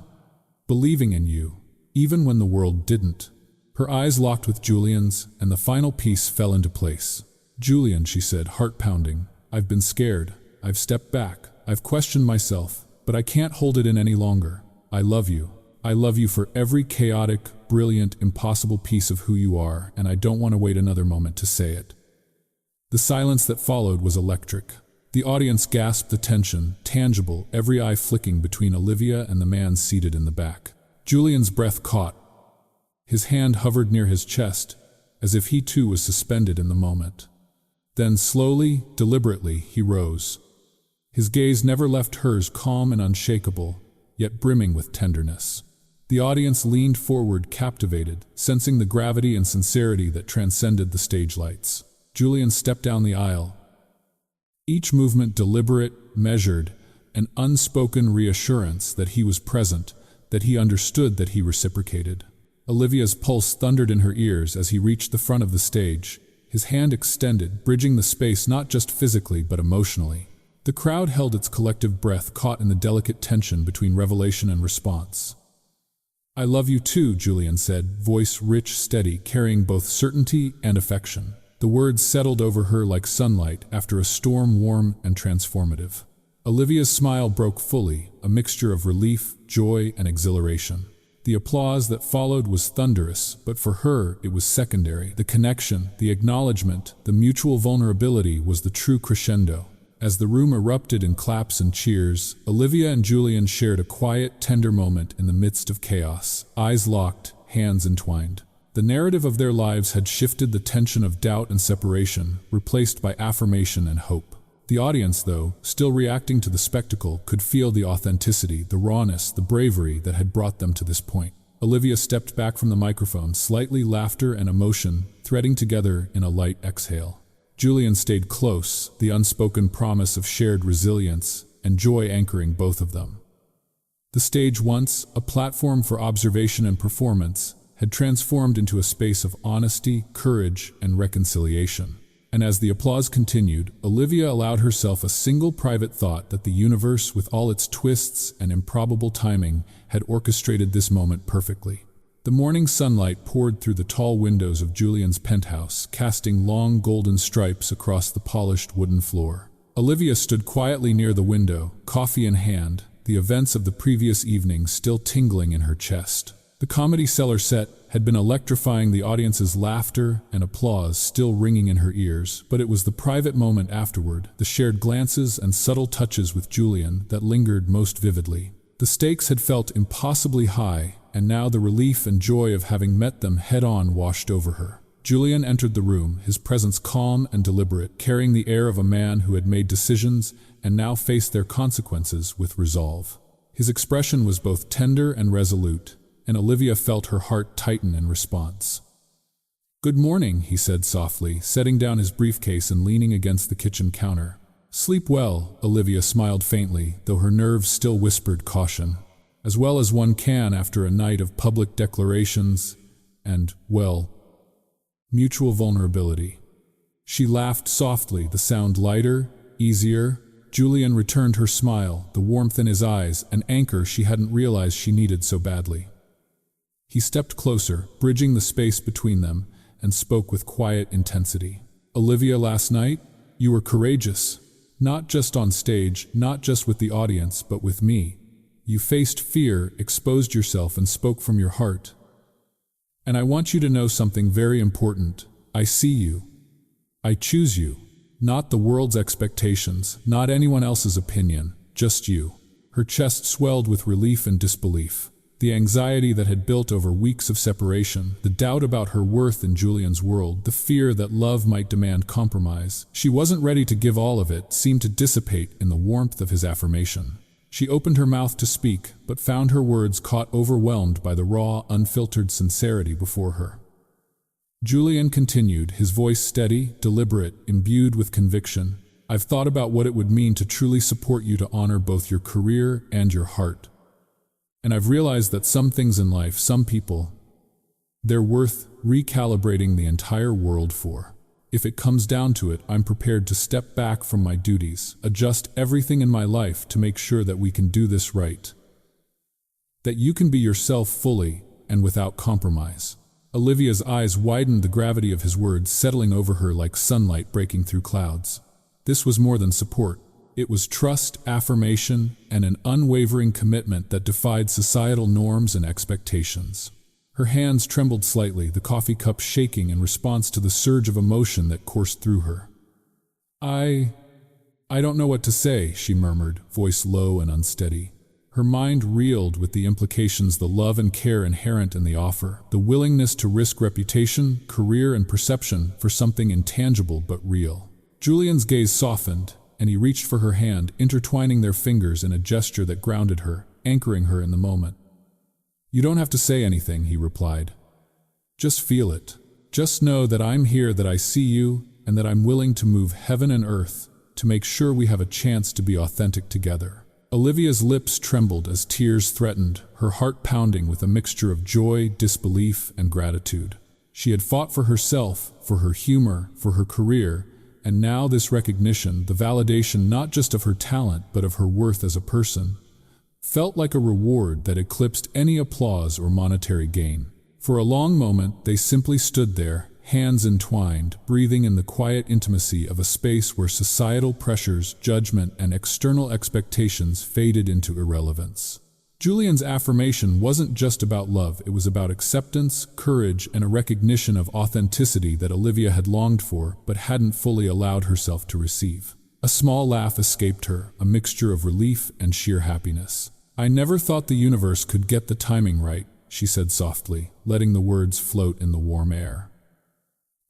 believing in you, even when the world didn't." Her eyes locked with Julian's, and the final piece fell into place. "Julian," she said, heart pounding, "I've been scared. I've stepped back. I've questioned myself, but I can't hold it in any longer. I love you. I love you for every chaotic, brilliant, impossible piece of who you are, and I don't want to wait another moment to say it." The silence that followed was electric. The audience gasped, the tension, tangible, every eye flicking between Olivia and the man seated in the back. Julian's breath caught. His hand hovered near his chest, as if he too was suspended in the moment. Then slowly, deliberately, he rose. His gaze never left hers, calm and unshakable, yet brimming with tenderness. The audience leaned forward, captivated, sensing the gravity and sincerity that transcended the stage lights. Julian stepped down the aisle, each movement deliberate, measured, an unspoken reassurance that he was present, that he understood, that he reciprocated. Olivia's pulse thundered in her ears as he reached the front of the stage, his hand extended, bridging the space not just physically but emotionally. The crowd held its collective breath, caught in the delicate tension between revelation and response. "I love you too," Julian said, voice rich, steady, carrying both certainty and affection. The words settled over her like sunlight after a storm, warm and transformative. Olivia's smile broke fully, a mixture of relief, joy, and exhilaration. The applause that followed was thunderous, but for her it was secondary. The connection, the acknowledgement, the mutual vulnerability was the true crescendo. As the room erupted in claps and cheers, Olivia and Julian shared a quiet, tender moment in the midst of chaos, eyes locked, hands entwined. The narrative of their lives had shifted, the tension of doubt and separation, replaced by affirmation and hope. The audience, though, still reacting to the spectacle, could feel the authenticity, the rawness, the bravery that had brought them to this point. Olivia stepped back from the microphone, slightly laughter and emotion threading together in a light exhale. Julian stayed close, the unspoken promise of shared resilience and joy anchoring both of them. The stage, once a platform for observation and performance, had transformed into a space of honesty, courage, and reconciliation. And as the applause continued, Olivia allowed herself a single private thought that the universe, with all its twists and improbable timing, had orchestrated this moment perfectly. The morning sunlight poured through the tall windows of Julian's penthouse, casting long golden stripes across the polished wooden floor. Olivia stood quietly near the window, coffee in hand, the events of the previous evening still tingling in her chest. The Comedy Cellar set had been electrifying, the audience's laughter and applause still ringing in her ears, but it was the private moment afterward, the shared glances and subtle touches with Julian, that lingered most vividly. The stakes had felt impossibly high, and now the relief and joy of having met them head-on washed over her. Julian entered the room, his presence calm and deliberate, carrying the air of a man who had made decisions and now faced their consequences with resolve. His expression was both tender and resolute, and Olivia felt her heart tighten in response. "Good morning," he said softly, setting down his briefcase and leaning against the kitchen counter. "Sleep well," Olivia smiled faintly, though her nerves still whispered caution. "As well as one can after a night of public declarations and, well, mutual vulnerability." She laughed softly, the sound lighter, easier. Julian returned her smile, the warmth in his eyes, an anchor she hadn't realized she needed so badly. He stepped closer, bridging the space between them, and spoke with quiet intensity. "Olivia, last night, you were courageous. Not just on stage, not just with the audience, but with me. You faced fear, exposed yourself, and spoke from your heart. And I want you to know something very important. I see you. I choose you. Not the world's expectations, not anyone else's opinion, just you." Her chest swelled with relief and disbelief. The anxiety that had built over weeks of separation, the doubt about her worth in Julian's world, the fear that love might demand compromise. She wasn't ready to give all of it, seemed to dissipate in the warmth of his affirmation. She opened her mouth to speak, but found her words caught overwhelmed by the raw, unfiltered sincerity before her. Julian continued, his voice steady, deliberate, imbued with conviction. "I've thought about what it would mean to truly support you, to honor both your career and your heart. And I've realized that some things in life, some people, they're worth recalibrating the entire world for. If it comes down to it, I'm prepared to step back from my duties, adjust everything in my life to make sure that we can do this right. That you can be yourself fully and without compromise." Olivia's eyes widened, the gravity of his words settling over her like sunlight breaking through clouds. This was more than support. It was trust, affirmation, and an unwavering commitment that defied societal norms and expectations. Her hands trembled slightly, the coffee cup shaking in response to the surge of emotion that coursed through her. I don't know what to say," she murmured, voice low and unsteady. Her mind reeled with the implications, the love and care inherent in the offer, the willingness to risk reputation, career, and perception for something intangible but real. Julian's gaze softened, and he reached for her hand, intertwining their fingers in a gesture that grounded her, anchoring her in the moment. "You don't have to say anything," he replied. "Just feel it. Just know that I'm here, that I see you, and that I'm willing to move heaven and earth to make sure we have a chance to be authentic together." Olivia's lips trembled as tears threatened, her heart pounding with a mixture of joy, disbelief, and gratitude. She had fought for herself, for her humor, for her career, and now this recognition, the validation not just of her talent but of her worth as a person, felt like a reward that eclipsed any applause or monetary gain. For a long moment, they simply stood there, hands entwined, breathing in the quiet intimacy of a space where societal pressures, judgment, and external expectations faded into irrelevance. Julian's affirmation wasn't just about love, it was about acceptance, courage, and a recognition of authenticity that Olivia had longed for but hadn't fully allowed herself to receive. A small laugh escaped her, a mixture of relief and sheer happiness. "I never thought the universe could get the timing right," she said softly, letting the words float in the warm air.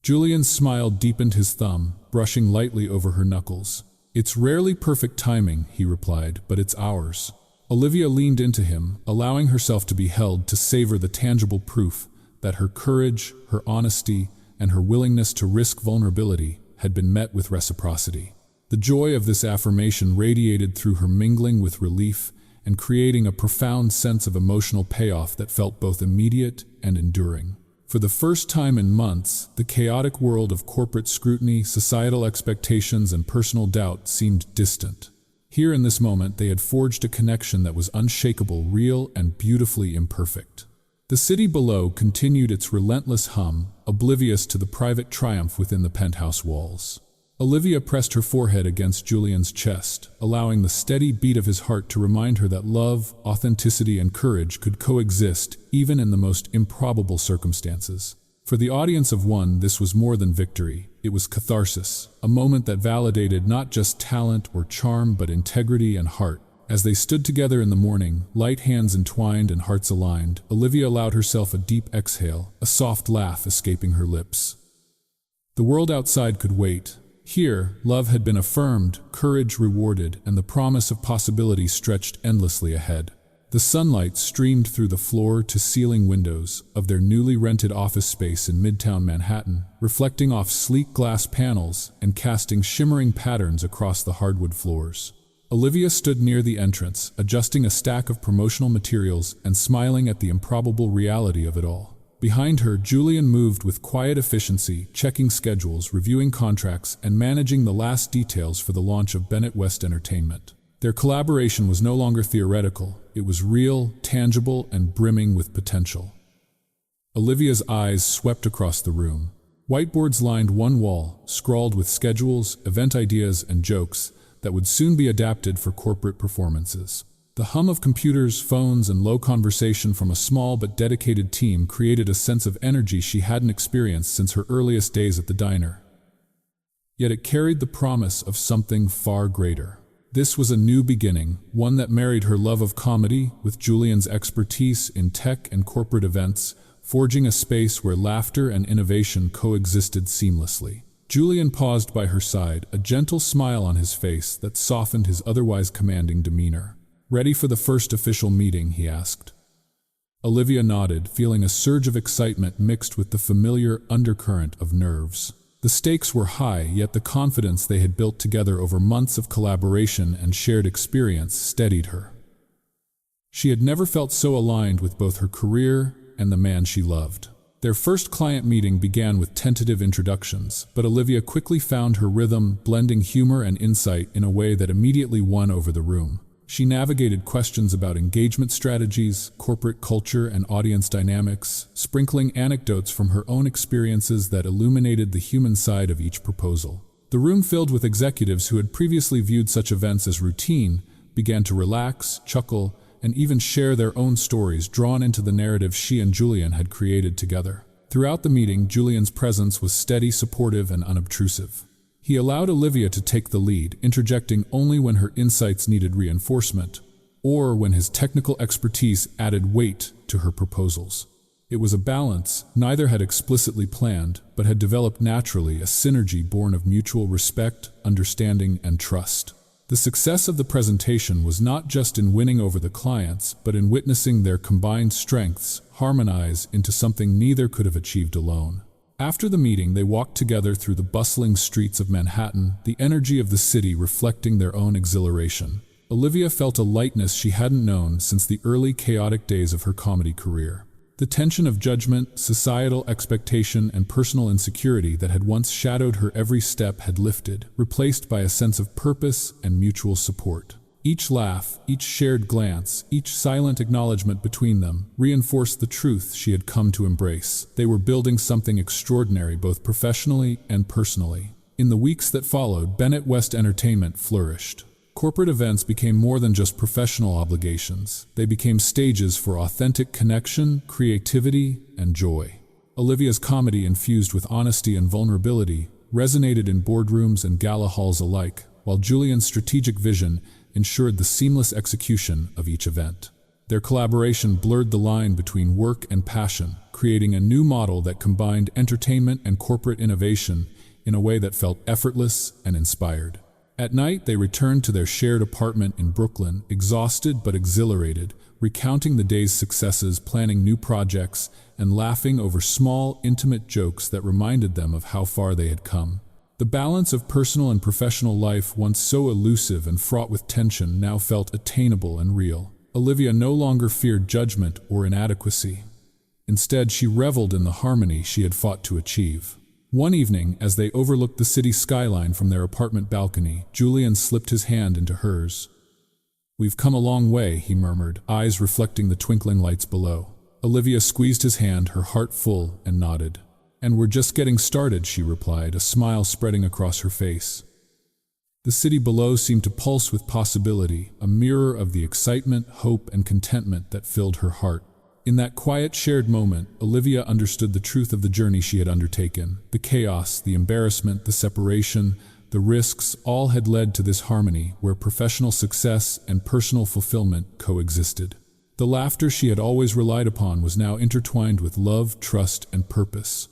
Julian's smile deepened, his thumb brushing lightly over her knuckles. "It's rarely perfect timing," he replied, "but it's ours." Olivia leaned into him, allowing herself to be held, to savor the tangible proof that her courage, her honesty, and her willingness to risk vulnerability had been met with reciprocity. The joy of this affirmation radiated through her, mingling with relief and creating a profound sense of emotional payoff that felt both immediate and enduring. For the first time in months, the chaotic world of corporate scrutiny, societal expectations, and personal doubt seemed distant. Here in this moment, they had forged a connection that was unshakable, real, and beautifully imperfect. The city below continued its relentless hum, oblivious to the private triumph within the penthouse walls. Olivia pressed her forehead against Julian's chest, allowing the steady beat of his heart to remind her that love, authenticity, and courage could coexist even in the most improbable circumstances. For the audience of one, this was more than victory. It was catharsis, a moment that validated not just talent or charm but integrity and heart. As they stood together in the morning, light hands entwined and hearts aligned, Olivia allowed herself a deep exhale, a soft laugh escaping her lips. The world outside could wait. Here, love had been affirmed, courage rewarded, and the promise of possibility stretched endlessly ahead. The sunlight streamed through the floor-to-ceiling windows of their newly rented office space in Midtown Manhattan, reflecting off sleek glass panels and casting shimmering patterns across the hardwood floors. Olivia stood near the entrance, adjusting a stack of promotional materials and smiling at the improbable reality of it all. Behind her, Julian moved with quiet efficiency, checking schedules, reviewing contracts, and managing the last details for the launch of Bennett West Entertainment. Their collaboration was no longer theoretical, it was real, tangible, and brimming with potential. Olivia's eyes swept across the room. Whiteboards lined one wall, scrawled with schedules, event ideas, and jokes that would soon be adapted for corporate performances. The hum of computers, phones, and low conversation from a small but dedicated team created a sense of energy she hadn't experienced since her earliest days at the diner. Yet it carried the promise of something far greater. This was a new beginning, one that married her love of comedy with Julian's expertise in tech and corporate events, forging a space where laughter and innovation coexisted seamlessly. Julian paused by her side, a gentle smile on his face that softened his otherwise commanding demeanor. "Ready for the first official meeting?" he asked. Olivia nodded, feeling a surge of excitement mixed with the familiar undercurrent of nerves. The stakes were high, yet the confidence they had built together over months of collaboration and shared experience steadied her. She had never felt so aligned with both her career and the man she loved. Their first client meeting began with tentative introductions, but Olivia quickly found her rhythm, blending humor and insight in a way that immediately won over the room. She navigated questions about engagement strategies, corporate culture, and audience dynamics, sprinkling anecdotes from her own experiences that illuminated the human side of each proposal. The room, filled with executives who had previously viewed such events as routine, began to relax, chuckle, and even share their own stories, drawn into the narrative she and Julian had created together. Throughout the meeting, Julian's presence was steady, supportive, and unobtrusive. He allowed Olivia to take the lead, interjecting only when her insights needed reinforcement, or when his technical expertise added weight to her proposals. It was a balance neither had explicitly planned, but had developed naturally, a synergy born of mutual respect, understanding, and trust. The success of the presentation was not just in winning over the clients, but in witnessing their combined strengths harmonize into something neither could have achieved alone. After the meeting, they walked together through the bustling streets of Manhattan, the energy of the city reflecting their own exhilaration. Olivia felt a lightness she hadn't known since the early chaotic days of her comedy career. The tension of judgment, societal expectation, and personal insecurity that had once shadowed her every step had lifted, replaced by a sense of purpose and mutual support. Each laugh, each shared glance, each silent acknowledgement between them reinforced the truth she had come to embrace. They were building something extraordinary both professionally and personally. In the weeks that followed, Bennett West Entertainment flourished. Corporate events became more than just professional obligations. They became stages for authentic connection, creativity, and joy. Olivia's comedy, infused with honesty and vulnerability, resonated in boardrooms and gala halls alike, while Julian's strategic vision ensured the seamless execution of each event. Their collaboration blurred the line between work and passion, creating a new model that combined entertainment and corporate innovation in a way that felt effortless and inspired. At night, they returned to their shared apartment in Brooklyn, exhausted but exhilarated, recounting the day's successes, planning new projects, and laughing over small, intimate jokes that reminded them of how far they had come. The balance of personal and professional life, once so elusive and fraught with tension, now felt attainable and real. Olivia no longer feared judgment or inadequacy. Instead, she reveled in the harmony she had fought to achieve. One evening, as they overlooked the city skyline from their apartment balcony, Julian slipped his hand into hers. "We've come a long way," he murmured, eyes reflecting the twinkling lights below. Olivia squeezed his hand, her heart full, and nodded. "And we're just getting started," she replied, a smile spreading across her face. The city below seemed to pulse with possibility, a mirror of the excitement, hope, and contentment that filled her heart. In that quiet, shared moment, Olivia understood the truth of the journey she had undertaken. The chaos, the embarrassment, the separation, the risks, all had led to this harmony where professional success and personal fulfillment coexisted. The laughter she had always relied upon was now intertwined with love, trust, and purpose.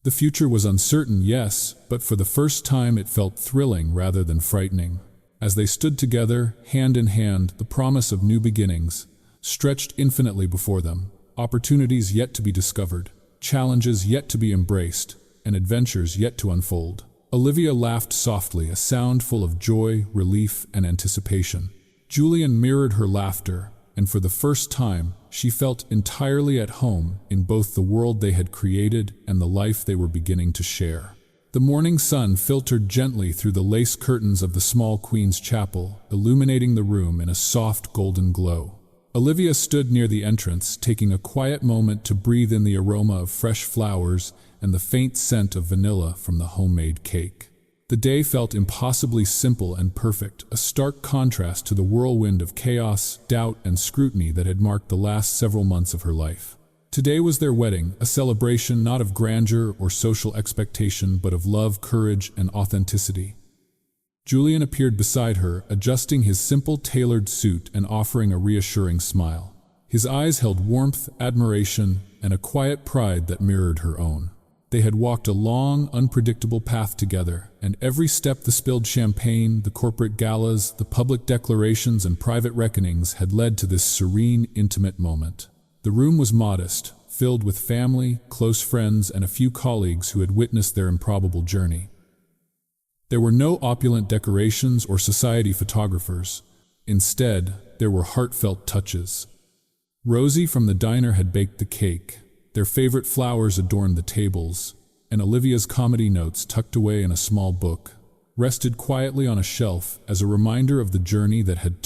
The future was uncertain, yes, but for the first time it felt thrilling rather than frightening. As they stood together, hand in hand, the promise of new beginnings stretched infinitely before them, opportunities yet to be discovered, challenges yet to be embraced, and adventures yet to unfold. Olivia laughed softly, a sound full of joy, relief, and anticipation. Julian mirrored her laughter, and for the first time, she felt entirely at home in both the world they had created and the life they were beginning to share. The morning sun filtered gently through the lace curtains of the small Queen's Chapel, illuminating the room in a soft golden glow. Olivia stood near the entrance, taking a quiet moment to breathe in the aroma of fresh flowers and the faint scent of vanilla from the homemade cake. The day felt impossibly simple and perfect, a stark contrast to the whirlwind of chaos, doubt, and scrutiny that had marked the last several months of her life. Today was their wedding, a celebration not of grandeur or social expectation, but of love, courage, and authenticity. Julian appeared beside her, adjusting his simple, tailored suit and offering a reassuring smile. His eyes held warmth, admiration, and a quiet pride that mirrored her own. They had walked a long, unpredictable path together, and every step, the spilled champagne, the corporate galas, the public declarations, and private reckonings had led to this serene, intimate moment. The room was modest, filled with family, close friends, and a few colleagues who had witnessed their improbable journey. There were no opulent decorations or society photographers. Instead, there were heartfelt touches. Rosie from the diner had baked the cake. Their favorite flowers adorned the tables, and Olivia's comedy notes, tucked away in a small book, rested quietly on a shelf as a reminder of the journey that had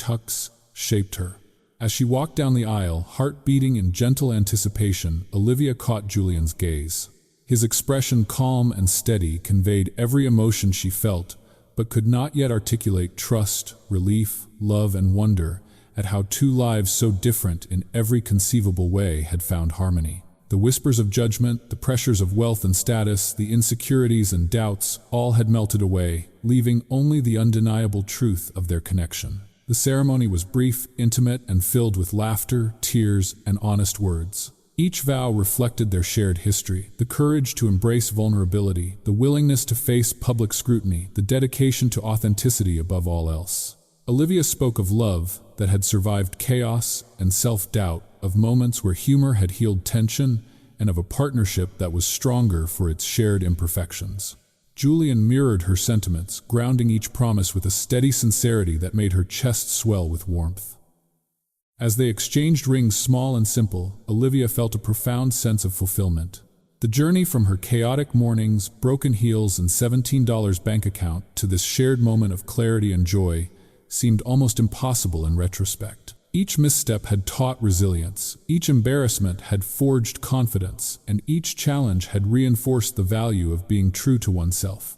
shaped her. As she walked down the aisle, heart beating in gentle anticipation, Olivia caught Julian's gaze. His expression, calm and steady, conveyed every emotion she felt, but could not yet articulate trust, relief, love, and wonder at how two lives so different in every conceivable way had found harmony. The whispers of judgment, the pressures of wealth and status, the insecurities and doubts, all had melted away, leaving only the undeniable truth of their connection. The ceremony was brief, intimate, and filled with laughter, tears, and honest words. Each vow reflected their shared history, the courage to embrace vulnerability, the willingness to face public scrutiny, the dedication to authenticity above all else. Olivia spoke of love that had survived chaos and self-doubt, of moments where humor had healed tension, and of a partnership that was stronger for its shared imperfections. Julian mirrored her sentiments, grounding each promise with a steady sincerity that made her chest swell with warmth. As they exchanged rings small and simple, Olivia felt a profound sense of fulfillment. The journey from her chaotic mornings, broken heels, and $17 bank account to this shared moment of clarity and joy seemed almost impossible in retrospect. Each misstep had taught resilience, each embarrassment had forged confidence, and each challenge had reinforced the value of being true to oneself.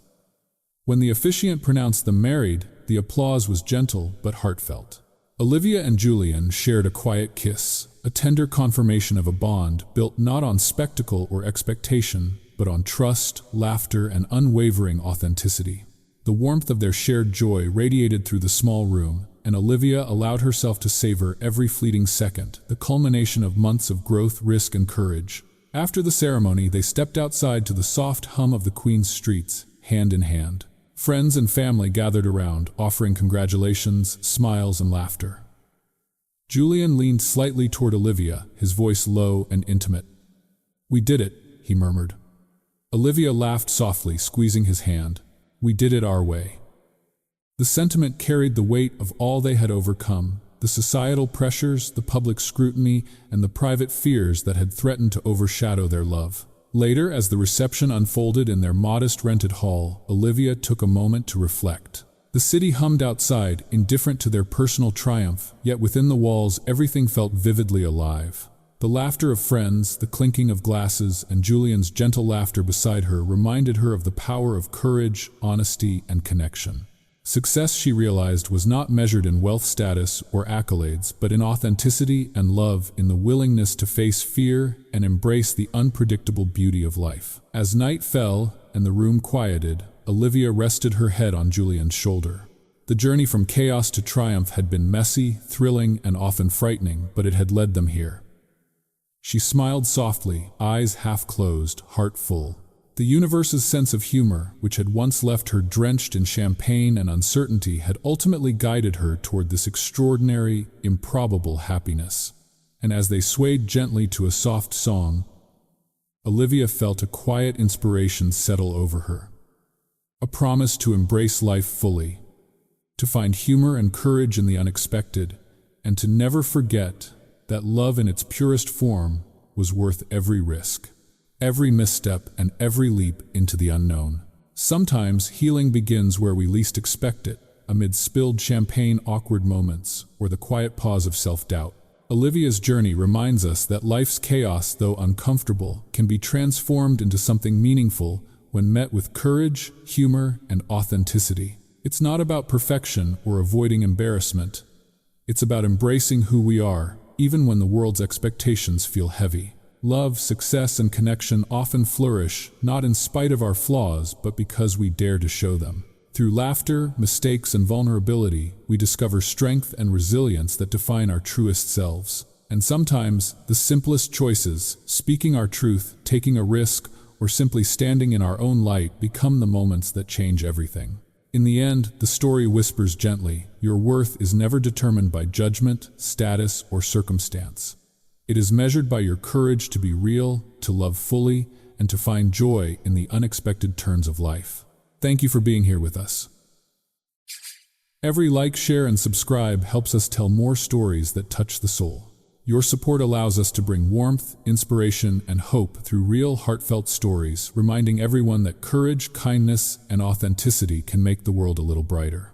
When the officiant pronounced them married, the applause was gentle but heartfelt. Olivia and Julian shared a quiet kiss, a tender confirmation of a bond built not on spectacle or expectation, but on trust, laughter, and unwavering authenticity. The warmth of their shared joy radiated through the small room, and Olivia allowed herself to savor every fleeting second, the culmination of months of growth, risk, and courage. After the ceremony, they stepped outside to the soft hum of the Queen's streets, hand in hand. Friends and family gathered around, offering congratulations, smiles, and laughter. Julian leaned slightly toward Olivia, his voice low and intimate. "We did it," he murmured. Olivia laughed softly, squeezing his hand. "We did it our way." The sentiment carried the weight of all they had overcome, the societal pressures, the public scrutiny, and the private fears that had threatened to overshadow their love. Later, as the reception unfolded in their modest rented hall, Olivia took a moment to reflect. The city hummed outside, indifferent to their personal triumph, yet within the walls everything felt vividly alive. The laughter of friends, the clinking of glasses, and Julian's gentle laughter beside her reminded her of the power of courage, honesty, and connection. Success, she realized, was not measured in wealth status or accolades, but in authenticity and love, in the willingness to face fear and embrace the unpredictable beauty of life. As night fell and the room quieted, Olivia rested her head on Julian's shoulder. The journey from chaos to triumph had been messy, thrilling, and often frightening, but it had led them here. She smiled softly, eyes half closed, heart full. The universe's sense of humor, which had once left her drenched in champagne and uncertainty, had ultimately guided her toward this extraordinary, improbable happiness. And as they swayed gently to a soft song, Olivia felt a quiet inspiration settle over her. A promise to embrace life fully, to find humor and courage in the unexpected, and to never forget that love in its purest form was worth every risk, every misstep, and every leap into the unknown. Sometimes healing begins where we least expect it, amid spilled champagne, awkward moments, or the quiet pause of self-doubt. Olivia's journey reminds us that life's chaos, though uncomfortable, can be transformed into something meaningful when met with courage, humor, and authenticity. It's not about perfection or avoiding embarrassment. It's about embracing who we are, even when the world's expectations feel heavy. Love, success, and connection often flourish, not in spite of our flaws, but because we dare to show them. Through laughter, mistakes, and vulnerability, we discover strength and resilience that define our truest selves. And sometimes, the simplest choices, speaking our truth, taking a risk, or simply standing in our own light, become the moments that change everything. In the end, the story whispers gently, your worth is never determined by judgment, status, or circumstance. It is measured by your courage to be real, to love fully, and to find joy in the unexpected turns of life. Thank you for being here with us. Every like, share, and subscribe helps us tell more stories that touch the soul. Your support allows us to bring warmth, inspiration, and hope through real, heartfelt stories, reminding everyone that courage, kindness, and authenticity can make the world a little brighter.